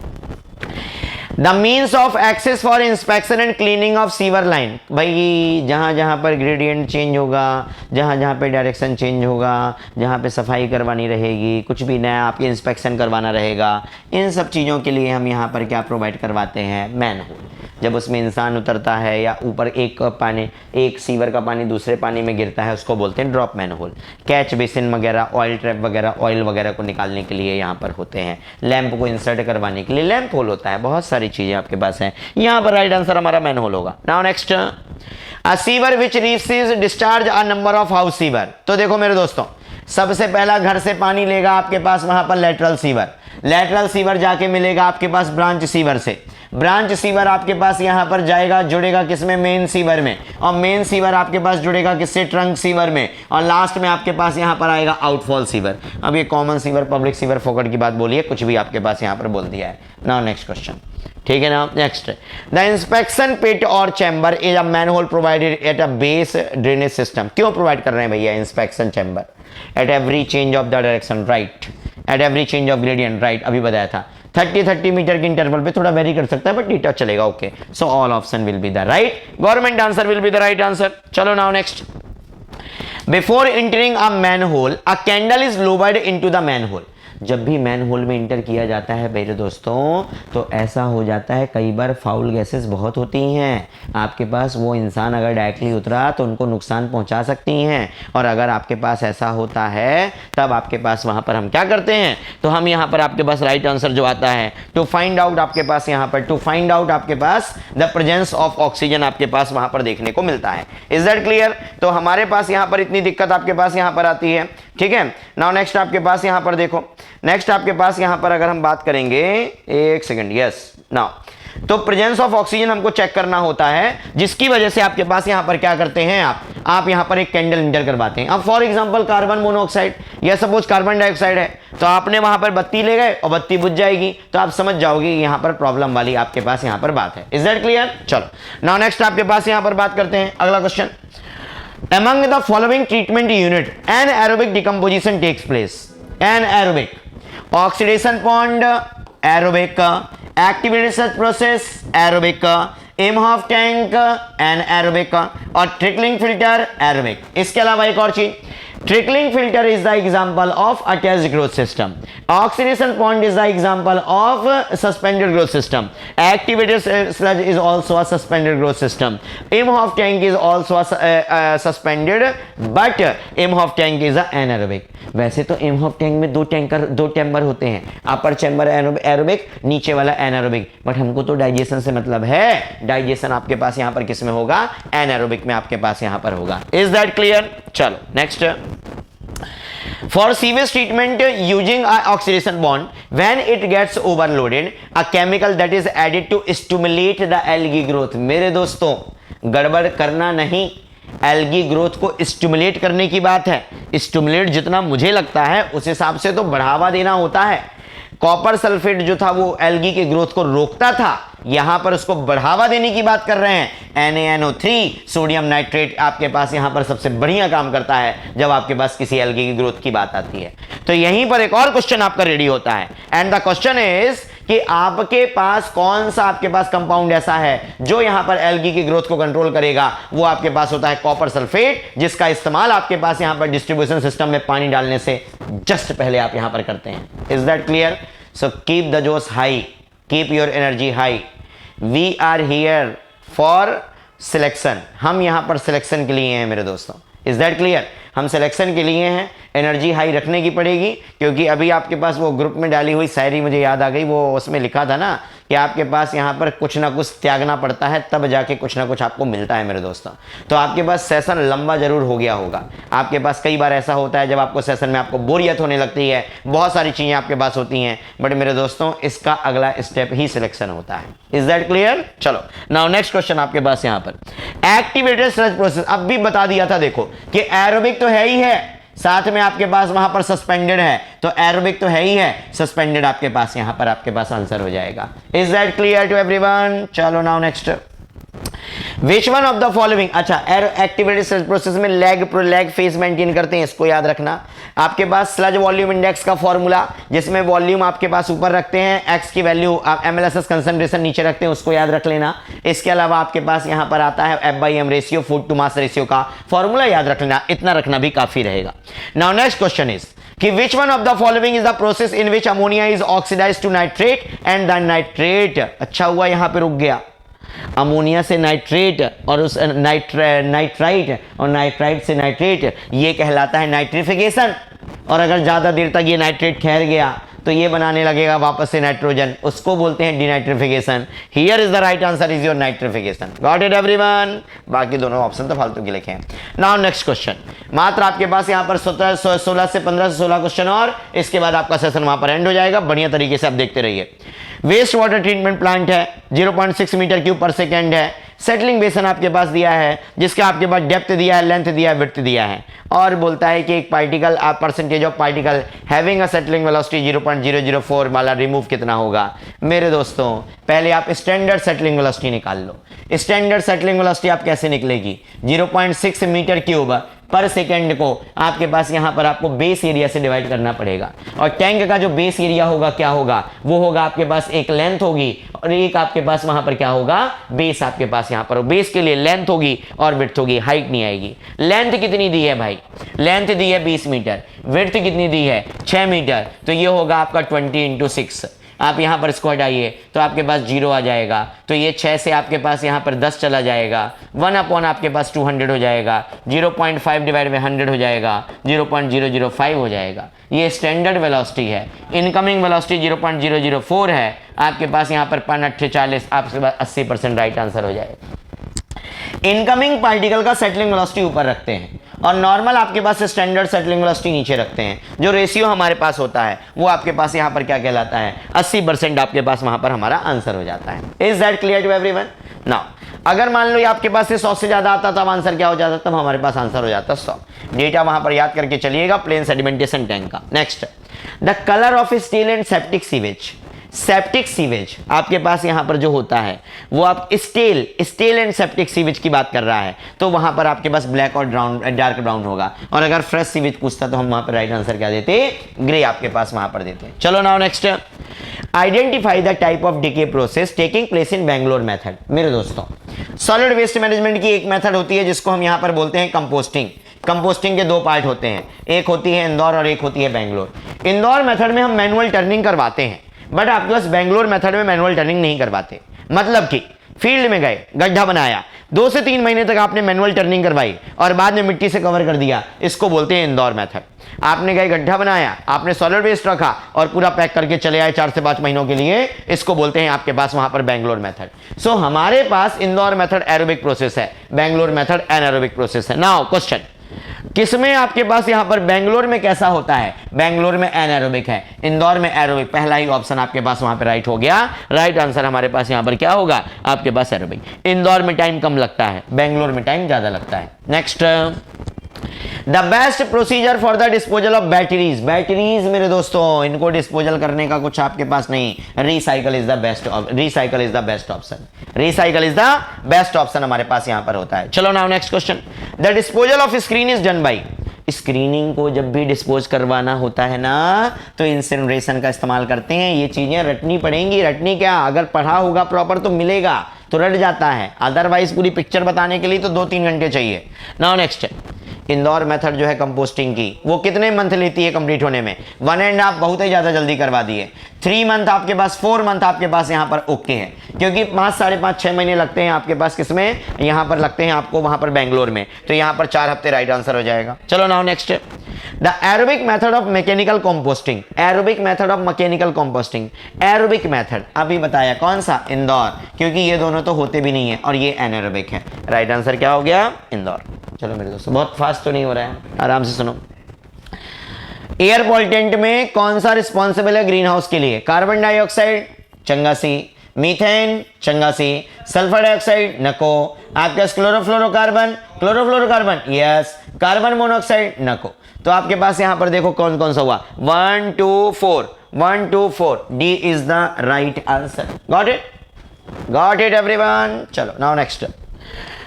the means of access for inspection and cleaning of sewer line. भाई जहां जहां पर ग्रेडियंट चेंज होगा, जहां जहां पे डायरेक्शन चेंज होगा, जहां पे सफाई करवानी रहेगी, कुछ भी नया आपके इंस्पेक्शन करवाना रहेगा, इन सब चीज़ों के लिए हम यहाँ पर क्या प्रोवाइड करवाते हैं? मैनहोल। जब उसमें इंसान उतरता है या ऊपर एक सीवर का पानी दूसरे पानी में गिरता है उसको बोलते हैं ड्रॉप मैनहोल। कैच बेसिन वगैरह, ऑयल ट्रैप वगैरह, ऑयल वगैरह को निकालने के लिए यहाँ पर होते हैं। लैंप को इंसर्ट करवाने के लिए लैंप होल होता है। बहुत सारी चीज़ें आपके पास हैं। यहाँ पर राइट आंसर हमारा मैनहोल होगा। Now next, a sewer which receives discharge a number of house sewer. तो देखो मेरे दोस्तों, सबसे पहला घर से पानी लेगा आपके पास वहां पर लेटरल सीवर। लेटरल सीवर जाके मिलेगा आपके पास ब्रांच सीवर से। ब्रांच सीवर आपके पास यहां पर जाएगा, जुड़ेगा किसमें? मेन सीवर में। और मेन सीवर आपके पास जुड़ेगा किससे? ट्रंक सीवर में। और लास्ट में आपके पास यहां पर आएगा आउटफॉल सीवर। अब ये कॉमन सीवर, पब्लिक सीवर, फोकट की बात बोलिए, कुछ भी आपके पास यहां पर बोल दिया है। नाउ नेक्स्ट क्वेश्चन, ठीक है ना। नेक्स्ट, द इंस्पेक्शन पिट और chamber is a manhole provided at a base drainage system. क्यों प्रोवाइड कर रहे हैं भैया inspection chamber? At every change of the direction, right. At every change of gradient, right, अभी बताया था। 30 मीटर के इंटरवल पे थोड़ा वेरी कर सकता है बट डेटा चलेगा। Okay, so all option will be the right, government answer will be the right answer. चलो now next, before entering a manhole a candle is lowered into the manhole. जब भी manhole में inter किया जाता है मेरे दोस्तों तो ऐसा हो जाता है, कई बार फाउल गैसेस बहुत होती हैं आपके पास। वो इंसान अगर डायरेक्टली उतरा तो उनको नुकसान पहुंचा सकती हैं। और अगर आपके पास ऐसा होता है तब आपके पास वहां पर हम क्या करते हैं? तो हम यहाँ पर आपके पास राइट आंसर जो आता है, टू फाइंड आउट आपके पास यहाँ पर, टू फाइंड आउट आपके पास द प्रेजेंस ऑफ ऑक्सीजन आपके पास वहां पर देखने को मिलता है। Is that clear? तो हमारे पास यहाँ पर इतनी दिक्कत आपके पास यहाँ पर आती है, ठीक है। नाउ नेक्स्ट आपके पास यहाँ पर देखो, नेक्स्ट आपके पास यहाँ पर अगर हम बात करेंगे, एक सेकंड, यस। नाउ तो प्रेजेंस ऑफ ऑक्सीजन हमको चेक करना होता है, जिसकी वजह से आपके पास यहां पर क्या करते हैं आप यहां पर एक कैंडल इंटर करवाते हैं। अब फॉर एग्जांपल कार्बन मोनोऑक्साइड या सपोज कार्बन डाइऑक्साइड है, तो आपने वहां पर बत्ती ले गए और बत्ती बुझ जाएगी, तो आप समझ जाओगे कि यहां पर प्रॉब्लम वाली आपके पास यहां पर बात है। Is that clear? चलो नाउ नेक्स्ट आपके पास यहां पर बात करते हैं अगला question. Among the following treatment unit, anaerobic decomposition takes place. Anaerobic, oxidation pond, aerobic, activated search process, aerobic, Imhoff tank, anaerobic और trickling filter, aerobic। इसके अलावा एक और चीज, trickling filter is the example of attached growth system. Oxidation pond is the example of suspended growth system. Activated sludge is also a suspended growth system. Imhoff tank is also a suspended, but Imhoff tank is a anaerobic. वैसे तो Imhoff tank में दो chamber होते हैं, अपर chamber aerobic, नीचे वाला anaerobic, but हमको तो डाइजेशन से मतलब है। डाइजेशन आपके पास यहां पर किस में होगा? एनारोबिक में आपके पास यहां पर होगा। Is that clear? चलो next. For sewage treatment using a oxidation bond, when it gets overloaded, a chemical that is added to stimulate the algae growth। मेरे दोस्तों गड़बड़ करना नहीं, एल्गी ग्रोथ को स्टिमुलेट करने की बात है। स्टिमुलेट जितना मुझे लगता है उस हिसाब से तो बढ़ावा देना होता है। कॉपर सल्फेट जो था वो एल्गी के ग्रोथ को रोकता था, यहां पर उसको बढ़ावा देने की बात कर रहे हैं। NaNO3 सोडियम नाइट्रेट आपके पास यहां पर सबसे बढ़िया काम करता है जब आपके पास किसी एल्गी की ग्रोथ की बात आती है। तो यहीं पर एक और क्वेश्चन आपका रेडी होता है, एंड द क्वेश्चन इज कि आपके पास कौन सा आपके पास कंपाउंड ऐसा है जो यहां पर एल्गी की ग्रोथ को कंट्रोल करेगा। वो आपके पास होता है कॉपर सल्फेट, जिसका इस्तेमाल आपके पास यहां पर डिस्ट्रीब्यूशन सिस्टम में पानी डालने से जस्ट पहले आप यहां पर करते हैं। Is that clear? So keep the जोश high, keep your energy high. We are here for selection, हम यहां पर सिलेक्शन के लिए हैं मेरे दोस्तों। Is that clear? हम सिलेक्शन के लिए हैं, एनर्जी हाई रखने की पड़ेगी, क्योंकि अभी आपके पास वो ग्रुप में डाली हुई शायरी मुझे याद आ गई, वो उसमें लिखा था ना कि आपके पास यहाँ पर कुछ ना कुछ त्यागना पड़ता है तब जाके कुछ ना कुछ आपको मिलता है मेरे दोस्तों। तो आपके पास सेशन लंबा जरूर हो गया होगा। आपके पास कई बार ऐसा होता है जब आपको सेशन में आपको बोरियत होने लगती है, बहुत सारी चीज़ें आपके पास होती हैं, बट मेरे दोस्तों इसका अगला स्टेप ही सिलेक्शन होता है। Is that clear? चलो नाउ नेक्स्ट क्वेश्चन आपके पास यहाँ पर एक्टिवेटेड स्लज प्रोसेस। अब भी बता दिया था देखो कि एरोबिक तो है ही है, साथ में आपके पास वहां पर सस्पेंडेड है, तो एरोबिक तो है ही है, सस्पेंडेड आपके पास यहां पर आपके पास आंसर हो जाएगा। Is that clear to everyone? चलो now next. Which one of the following, अच्छा एक्टिवेटेड स्लज प्रोसेस में लैग फेज मेंटेन करते हैं, इसको याद रखना। आपके पास स्लज वॉल्यूम इंडेक्स का फॉर्मूला, जिसमें वॉल्यूम आपके पास ऊपर रखते हैं, एक्स की वैल्यू आप MLSS कंसंट्रेशन नीचे रखते हैं, उसको याद रख लेना। इसके अलावा आपके पास यहां पर आता है F/M ratio, food to mass ratio का फॉर्मूला याद रख लेना, इतना रखना भी काफी रहेगा। नाउ नेक्स्ट क्वेश्चन इज कि which one of the following is the process in which ammonia is oxidised to nitrate and the nitrate. अच्छा हुआ यहां पे रुक गया, अमोनिया से नाइट्रेट और उस नाइट्राइट और नाइट्राइट से नाइट्रेट, ये कहलाता है नाइट्रिफिकेशन। और अगर ज्यादा देर तक ये नाइट्रेट ठहर गया तो ये बनाने लगेगा वापस से नाइट्रोजन, उसको बोलते हैं denitrification. Here is the right answer is your nitrification. Got it everyone? बाकी दोनों ऑप्शन तो फालतू के लिखे हैं। नाउ नेक्स्ट क्वेश्चन, मात्र आपके पास यहाँ पर 16 से 16 क्वेश्चन और इसके बाद आपका सेशन वहां पर एंड हो जाएगा। बढ़िया तरीके से आप देखते रहिए। वेस्ट वाटर ट्रीटमेंट प्लांट है, 0.6 मीटर क्यूब पर सेकेंड है। सेटलिंग बेसन आपके पास दिया है, जिसका आपके पास डेप्थ दिया है, लेंथ दिया है, विड्थ दिया है, और बोलता है कि एक particle percentage of particle having a settling velocity 0.004 वाला रिमूव कितना होगा। मेरे दोस्तों पहले आप स्टैंडर्ड सेटलिंग वेलोसिटी निकाल लो। स्टैंडर्ड सेटलिंग वेलोसिटी आप कैसे निकलेगी? 0.6 मीटर क्यूब पर सेकेंड को आपके पास यहां पर आपको बेस एरिया से डिवाइड करना पड़ेगा, और टैंक का जो बेस एरिया होगा क्या होगा? वो होगा आपके पास एक लेंथ होगी और एक आपके पास वहां पर क्या होगा? बेस आपके पास यहां पर बेस के लिए लेंथ होगी और विड्थ होगी, हाइट नहीं आएगी। लेंथ कितनी दी है भाई? लेंथ दी है 20 मीटर, विड्थ कितनी दी है? 6 मीटर, तो ये होगा आपका 20 × 6। आप यहाँ पर इसको हटाइए तो आपके पास 0 आ जाएगा, तो ये 6 से आपके पास यहाँ पर 10 चला जाएगा, 1/, आपके पास 200 हो जाएगा, 0.5 डिवाइड बाय 100 हो जाएगा, 0.005 हो जाएगा। ये स्टैंडर्ड वेलोसिटी है। इनकमिंग वेलोसिटी 0.004 है आपके पास यहाँ पर 5×8 आपके पास 80% राइट आंसर हो जाएगा। इनकमिंग पार्टिकल का सेटलिंग वेलोसिटी ऊपर रखते हैं और नॉर्मल आपके पास स्टैंडर्ड सेटलिंग वेलोसिटी नीचे रखते हैं। जो रेशियो हमारे पास होता है वो आपके पास यहाँ पर क्या कहलाता है, 80% आपके पास वहां पर हमारा आंसर हो जाता है। Is that clear to everyone? Now अगर मान लो ये आपके पास से 100 से ज्यादा आता तब आंसर क्या हो जाता, तब हमारे पास आंसर हो जाता 100। डेटा वहां पर याद करके चलिएगा प्लेन सेडिमेंटेशन टैंक का। Next, the colour of steel and septic sewage. Septic sewage आपके पास यहां पर जो होता है वो आप स्टील एंड सेप्टिक सीवेज की बात कर रहा है, तो वहां पर आपके पास ब्लैक और डार्क ब्राउन होगा। और अगर फ्रेश सीवेज पूछता तो हम वहां पर राइट आंसर क्या देते, ग्रे आपके पास वहां पर देते। चलो now next, identify the type of decay process taking place in Bangalore method. मेरे दोस्तों, सॉलिड वेस्ट मैनेजमेंट की एक मेथड होती है जिसको हम यहां पर बोलते हैं कंपोस्टिंग। कंपोस्टिंग के दो पार्ट होते हैं, एक होती है इंदौर और एक होती है बेंगलोर। इंदौर मेथड में हम मैनुअल टर्निंग करवाते हैं, बट आपके पास बेंगलोर मेथड में मैनुअल टर्निंग नहीं करवाते। मतलब कि फील्ड में गए, गड्ढा बनाया, 2 से 3 महीने तक आपने मैनुअल टर्निंग करवाई और बाद में मिट्टी से कवर कर दिया, इसको बोलते हैं इंदौर मेथड। आपने गए गड्ढा बनाया, आपने सॉलिड वेस्ट रखा और पूरा पैक करके चले आए 4 से 5 महीनों के लिए, इसको बोलते हैं आपके पास वहां पर बेंगलोर मेथड। सो हमारे पास इंदौर मेथड एरोबिक प्रोसेस है, बेंगलोर मेथड एनारोबिक प्रोसेस है। नाउ क्वेश्चन, किसमें आपके पास यहां पर बेंगलोर में कैसा होता है, बेंगलोर में एनारोबिक है, इंदौर में एरोबिक। पहला ही ऑप्शन आपके पास वहां पे राइट हो गया। राइट आंसर हमारे पास यहां पर क्या होगा, आपके पास एरोबिक। इंदौर में टाइम कम लगता है, बेंगलोर में टाइम ज्यादा लगता है। Next, the best procedure for the disposal of batteries. Batteries मेरे दोस्तों, इनको डिस्पोजल करने का कुछ आपके पास नहीं, recycle is the best option. Recycle is the best option हमारे पास यहां पर होता है। चलो now next question, the disposal of screen is done by. Screening को जब भी डिस्पोज करवाना होता है ना तो इंसिनरेशन का इस्तेमाल करते हैं। ये चीजें रटनी पड़ेंगी। रटनी क्या, अगर पढ़ा होगा प्रॉपर तो मिलेगा, तो रट जाता है, अदरवाइज पूरी पिक्चर बताने के लिए तो 2-3 घंटे चाहिए। नाउ नेक्स्ट, इंदौर मेथड जो है कंपोस्टिंग की, वो कितने मंथ लेती है कंप्लीट होने में, 1.5, बहुत ही ज्यादा जल्दी करवा दिए। 3 मंथ आपके पास, 4 मंथ आपके पास यहाँ पर ओके है, क्योंकि 5, 5.5, 6 महीने लगते हैं आपके पास किसमें, यहाँ पर लगते हैं आपको वहां पर बेंगलोर में, तो यहाँ पर 4 हफ्ते राइट आंसर हो जाएगा। चलो now next, the aerobic method of mechanical composting. Aerobic method of mechanical composting, aerobic method अभी बताया कौन सा, इंदौर, क्योंकि ये दोनों तो होते भी नहीं है और ये एनारोबिक है। राइट आंसर क्या हो गया, इंदौर। चलो मेरे दोस्तों, बहुत फास्ट तो नहीं हो रहा है, आराम से सुनो। एयर पॉल्यूटेंट में कौन सा रिस्पॉन्सिबल है ग्रीन हाउस के लिए, कार्बन डाइऑक्साइड, चंगा सी, मीथेन, चंगा सी, सल्फर डाइऑक्साइड, नको, आपके पास क्लोरोफ्लोरोकार्बन, यस, कार्बन मोनोऑक्साइड, नको। तो आपके पास यहां पर देखो कौन कौन सा हुआ, 1 2 4, D is the right answer. Got it everyone. चलो now next,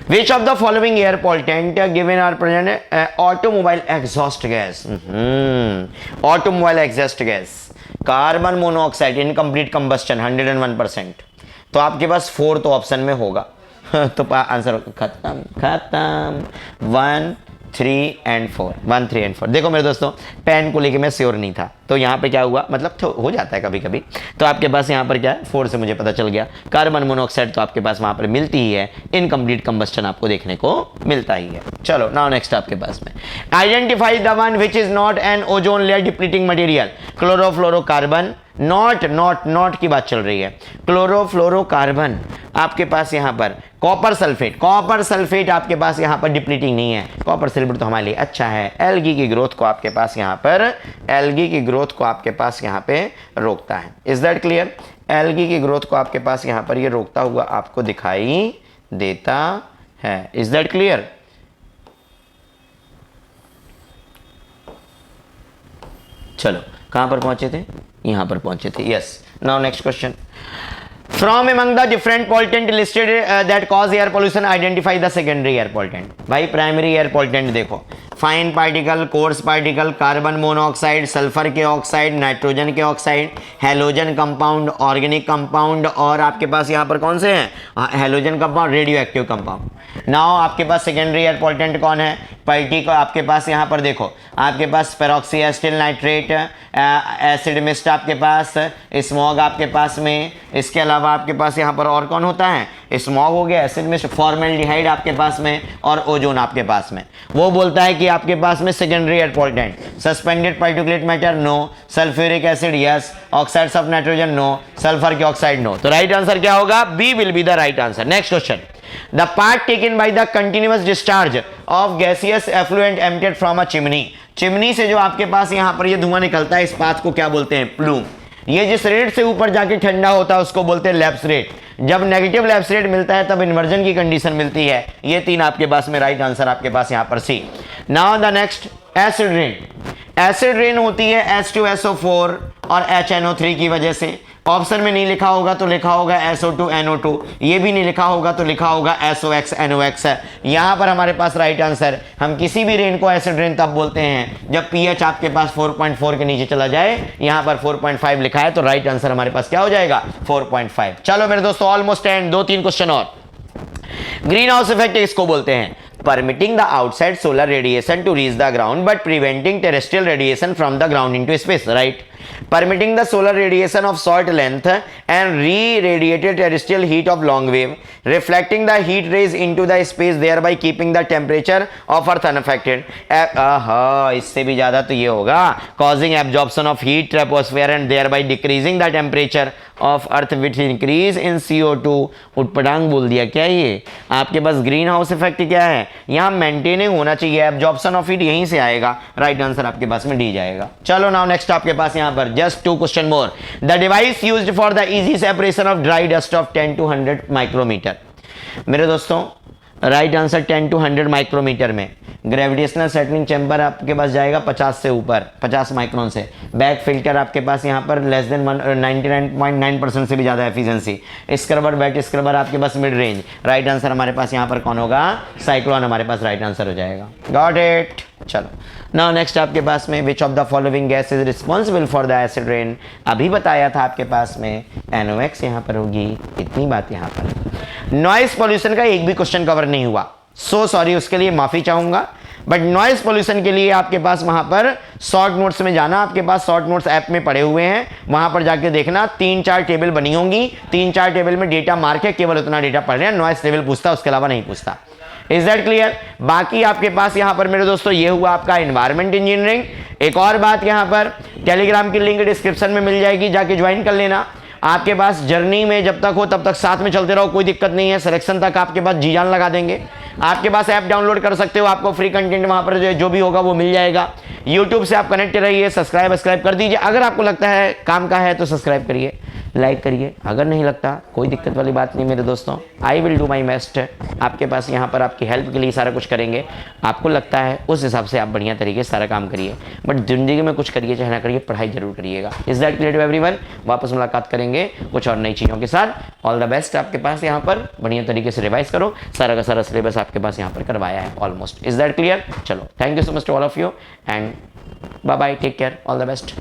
which of the following air pollutant given are present automobile exhaust gas? Automobile exhaust gas, carbon monoxide, incomplete combustion 101%। तो आपके पास 4th ऑप्शन में होगा तो answer खत्म 1 3 and 4। देखो मेरे दोस्तों, पेन को लेके मैं श्योर नहीं था, तो यहाँ पे क्या हुआ, मतलब तो हो जाता है कभी कभी, तो आपके पास यहाँ पर क्या है, 4 से मुझे पता चल गया। कार्बन मोनोऑक्साइड तो आपके पास वहाँ पर मिलती ही है, इनकम्प्लीट कंबस्टन आपको देखने को मिलता ही है। चलो नाउ नेक्स्ट आपके पास में, identify the one which is not an ozone layer depleting material. Chlorofluorocarbon, not की बात चल रही है। क्लोरोफ्लोरोकार्बन आपके पास यहाँ पर, कॉपर सल्फेट आपके पास यहाँ पर डिप्लीटिंग नहीं है। कॉपर सल्फेट तो हमारे लिए अच्छा है, एल्गी की ग्रोथ को आपके पास यहाँ पे रोकता है। Is that clear? एल्गी की ग्रोथ को आपके पास यहाँ पर ये रोकता हुआ आपको दिखाई देता है। Is that clear? चलो कहां पर पहुंचे थे, यहां पर पहुंचे थे, yes. Now next question, from among the different pollutant listed that cause air pollution identify the secondary air pollutant। भाई प्राइमरी एयर पॉल्यूटेंट देखो, fine particle, coarse particle, carbon monoxide, sulphur के ऑक्साइड, नाइट्रोजन के oxide, halogen compound, organic compound, और आपके पास यहाँ पर कौन से हैं, halogen compound, radio active compound. Now आपके पास सेकेंडरी एयर पॉल्यूटेंट कौन है, पार्टिकल आपके पास यहाँ पर देखो, आपके पास peroxy acetyl nitrate, acid mist आपके पास, स्मॉग आपके पास में, इसके अलावा आपके पास यहाँ पर और कौन होता है, स्मॉग हो गया, एसिड में फॉर्मेल्डिहाइड आपके पास में, और ओजोन आपके पास में। वो बोलता है कि आपके पास में secondary air pollutant, suspended particulate matter no, sulphuric acid yes, oxides of nitrogen no, sulphur के ऑक्साइड नो। तो राइट आंसर क्या होगा? B will be the right answer. Next question, the part taken by the continuous discharge of gaseous effluent emitted from a chimney. Chimney से जो आपके पास यहां पर ये धुआं निकलता है, इस पाथ को क्या बोलते हैं? प्लूम। ये जिस रेट से ऊपर जाके ठंडा होता है उसको बोलते हैं लैप्स रेट। जब नेगेटिव लैप्स रेट मिलता है तब इन्वर्जन की कंडीशन मिलती है। ये तीन आपके पास में राइट आंसर आपके पास यहां पर C. Now the next, acid rain. Acid rain होती है H2SO4 और HNO3 की वजह से। ऑप्शन में नहीं लिखा होगा तो लिखा होगा SO2 NO2, ये भी नहीं लिखा होगा तो लिखा होगा SOX NOX है। यहां पर हमारे पास राइट आंसर, हम किसी भी रेन को एसिड रेन तब बोलते हैं जब pH आपके पास 4.4 के नीचे चला जाए। यहां पर 4.5 लिखा है तो राइट आंसर हमारे पास क्या हो जाएगा? 4.5। चलो मेरे दोस्तों ऑलमोस्ट एंड, 2-3 क्वेश्चन और। ग्रीन हाउस इफेक्ट इसको बोलते हैं permitting the outside solar radiation to reach the ground but preventing terrestrial radiation from the ground into space, right? Permitting the solar radiation of short length and re-radiated terrestrial heat of long wave, reflecting the heat rays into the space, thereby keeping the temperature of earth unaffected. इससे भी ज्यादा तो ये होगा, causing absorption of heat troposphere and thereby decreasing the temperature of earth with increase in CO2। उटपटांग बोल दिया क्या ये? आपके पास ग्रीन हाउस इफेक्ट क्या है? यहाँ मेंटेनिंग होना चाहिए, एब्जॉर्प्शन ऑफ हीट यहीं से आएगा। राइट आंसर आपके पास में डी जाएगा। चलो नाउ नेक्स्ट आपके पास यहाँ पर just 2 question more. The device used for the easy separation of dry dust of 10 to 100 micrometre. मेरे दोस्तों राइट आंसर 10 to 100 माइक्रोमीटर में ग्रेविटेशनल सेटलिंग चैम्बर आपके पास जाएगा 50 से ऊपर, 50 माइक्रोन से। बैक फिल्टर आपके पास यहाँ पर लेस देन 99.9% से भी ज़्यादा एफिशिएंसी। स्क्रबर, बैट स्क्रबर आपके पास मिड रेंज। राइट आंसर हमारे पास यहाँ पर कौन होगा? साइक्लोन हमारे पास राइट आंसर हो जाएगा। Got it. चलो नाउ नेक्स्ट आपके पास में विच of the following gas is responsible for the acid rain. अभी बताया था आपके पास में NOx यहाँ पर होगी, इतनी बात यहाँ पर। नॉइस पॉल्यूशन का एक भी क्वेश्चन कवर नहीं हुआ, सो सॉरी, उसके लिए माफी चाहूंगा। बट नॉइस पॉल्यूशन के लिए आपके पास वहां पर शॉर्ट नोट्स में जाना, आपके पास शॉर्ट नोट्स ऐप में पड़े हुए हैं, वहां पर जाके देखना 3-4 टेबल बनी होंगी। 3-4 टेबल में डेटा मार्क है, केवल उतना डेटा पढ़ रहे हैं, नॉइस लेवल पूछता, उसके अलावा नहीं पूछता। Is that clear? बाकी आपके पास यहां पर मेरे दोस्तों ये हुआ आपका एनवायरमेंट इंजीनियरिंग। एक और बात, यहां पर टेलीग्राम की लिंक डिस्क्रिप्शन में मिल जाएगी, जाके ज्वाइन कर लेना। आपके पास जर्नी में जब तक हो तब तक साथ में चलते रहो, कोई दिक्कत नहीं है। सिलेक्शन तक आपके पास जी जान लगा देंगे। आपके पास ऐप डाउनलोड कर सकते हो, आपको फ्री कंटेंट वहां पर जो भी होगा वो मिल जाएगा। यूट्यूब से आप कनेक्ट रहिए, सब्सक्राइब कर दीजिए। अगर आपको लगता है काम का है तो सब्सक्राइब करिए, लाइक करिए। अगर नहीं लगता कोई दिक्कत वाली बात नहीं मेरे दोस्तों, I will do my best. आपके पास यहाँ पर आपकी हेल्प के लिए सारा कुछ करेंगे। आपको लगता है उस हिसाब से आप बढ़िया तरीके से सारा काम करिए, बट जिंदगी में कुछ करिए चाहे ना करिए, पढ़ाई जरूर करिएगा। Is that clear to everyone? वापस मुलाकात करेंगे कुछ और नई चीज़ों के साथ। ऑल द बेस्ट आपके पास यहाँ पर, बढ़िया तरीके से रिवाइज करो। सारा का सारा सिलेबस आपके पास यहाँ पर करवाया है ऑलमोस्ट। Is that clear? चलो, thank you so much to all of you and bye bye, take care, all the best.